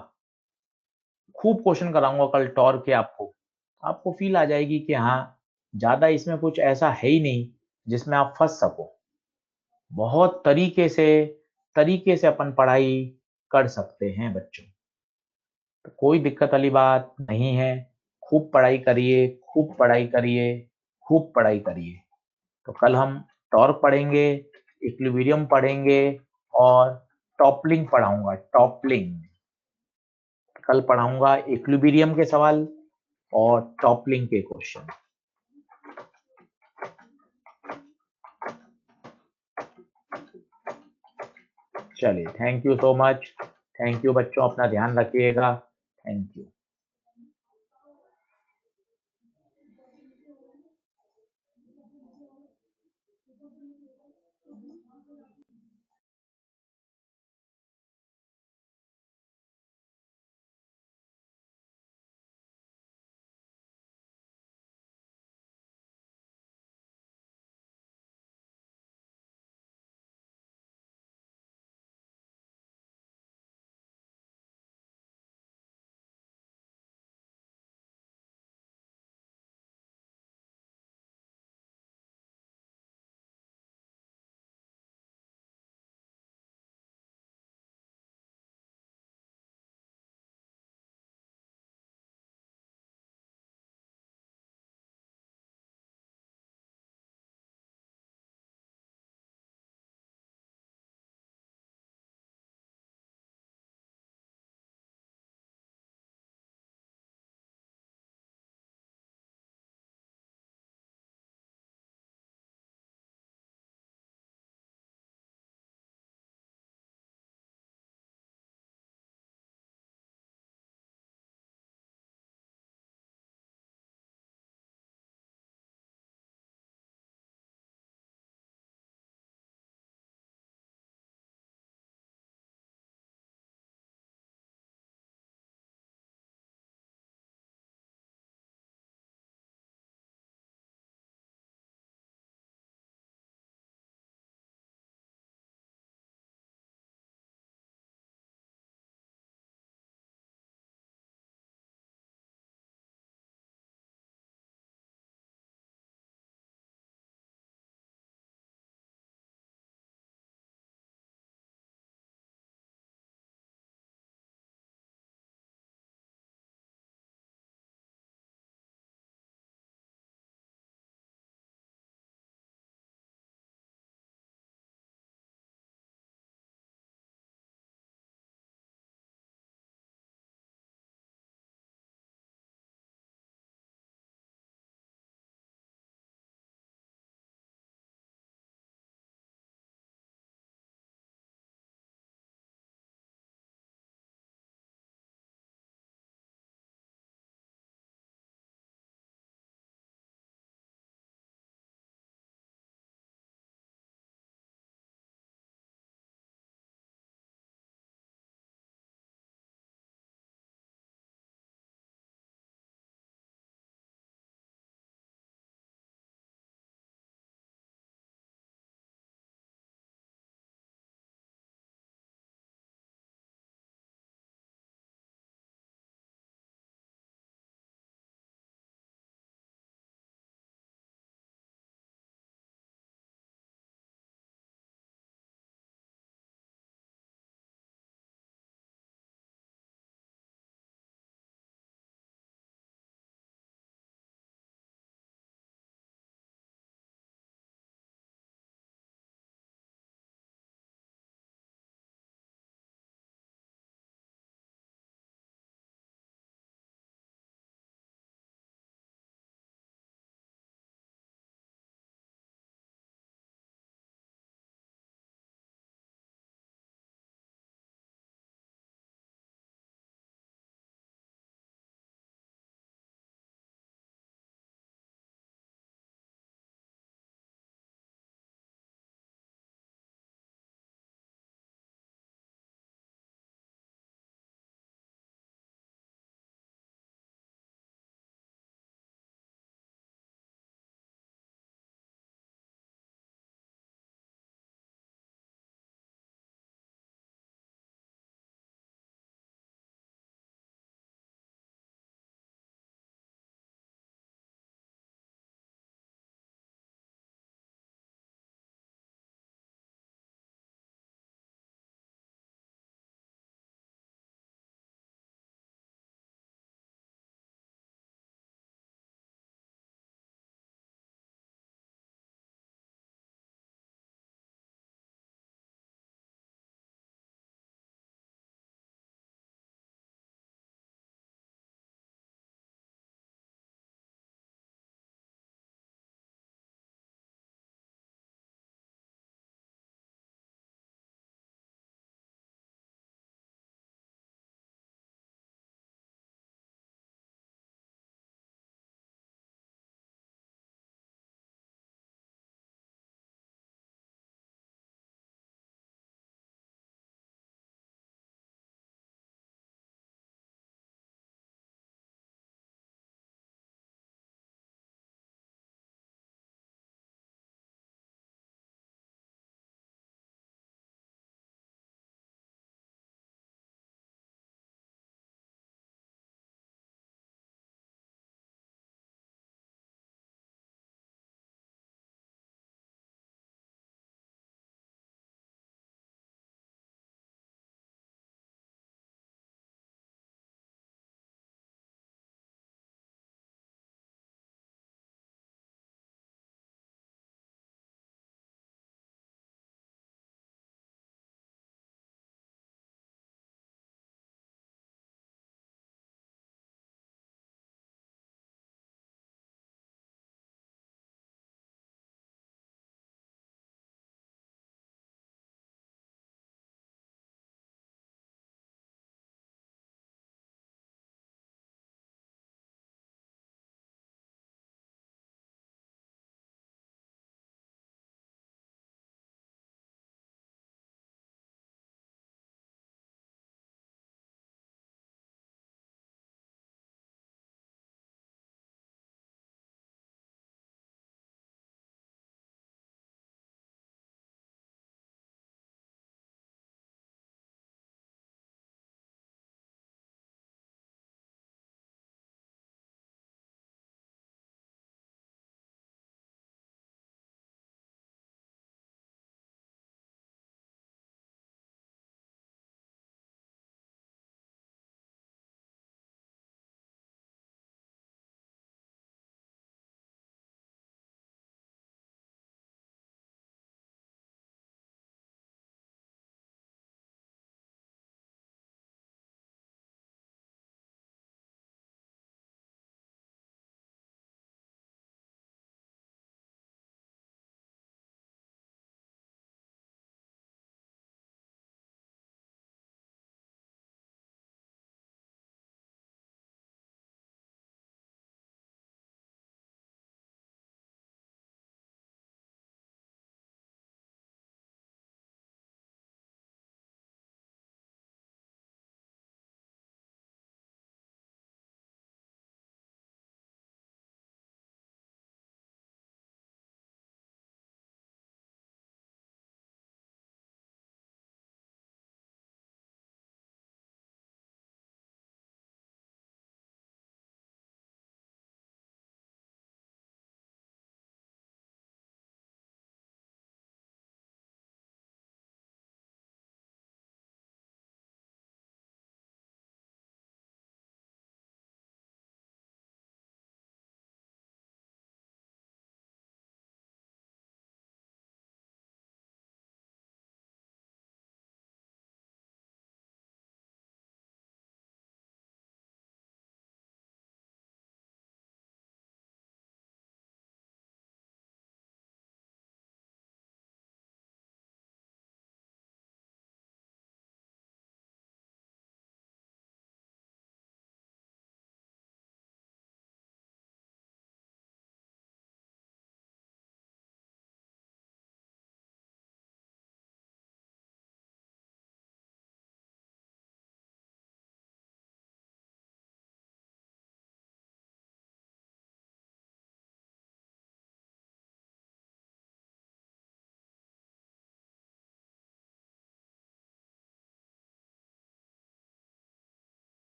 खूब क्वेश्चन कराऊंगा कल टॉर के आपको। आपको फील आ जाएगी कि हाँ, ज्यादा इसमें कुछ ऐसा है ही नहीं जिसमें आप फंस सको। बहुत तरीके से अपन पढ़ाई कर सकते हैं बच्चों, तो कोई दिक्कत वाली बात नहीं है। खूब पढ़ाई करिए, खूब पढ़ाई करिए, खूब पढ़ाई करिए। तो कल हम टॉर्क पढ़ेंगे, इक्विलिब्रियम पढ़ेंगे और टॉपलिंग पढ़ाऊंगा। टॉपलिंग कल पढ़ाऊंगा, इक्विलिब्रियम के सवाल और टॉपलिंग के क्वेश्चन। चलिए, thank you so much. Thank you बच्चों, अपना ध्यान रखिएगा। Thank you.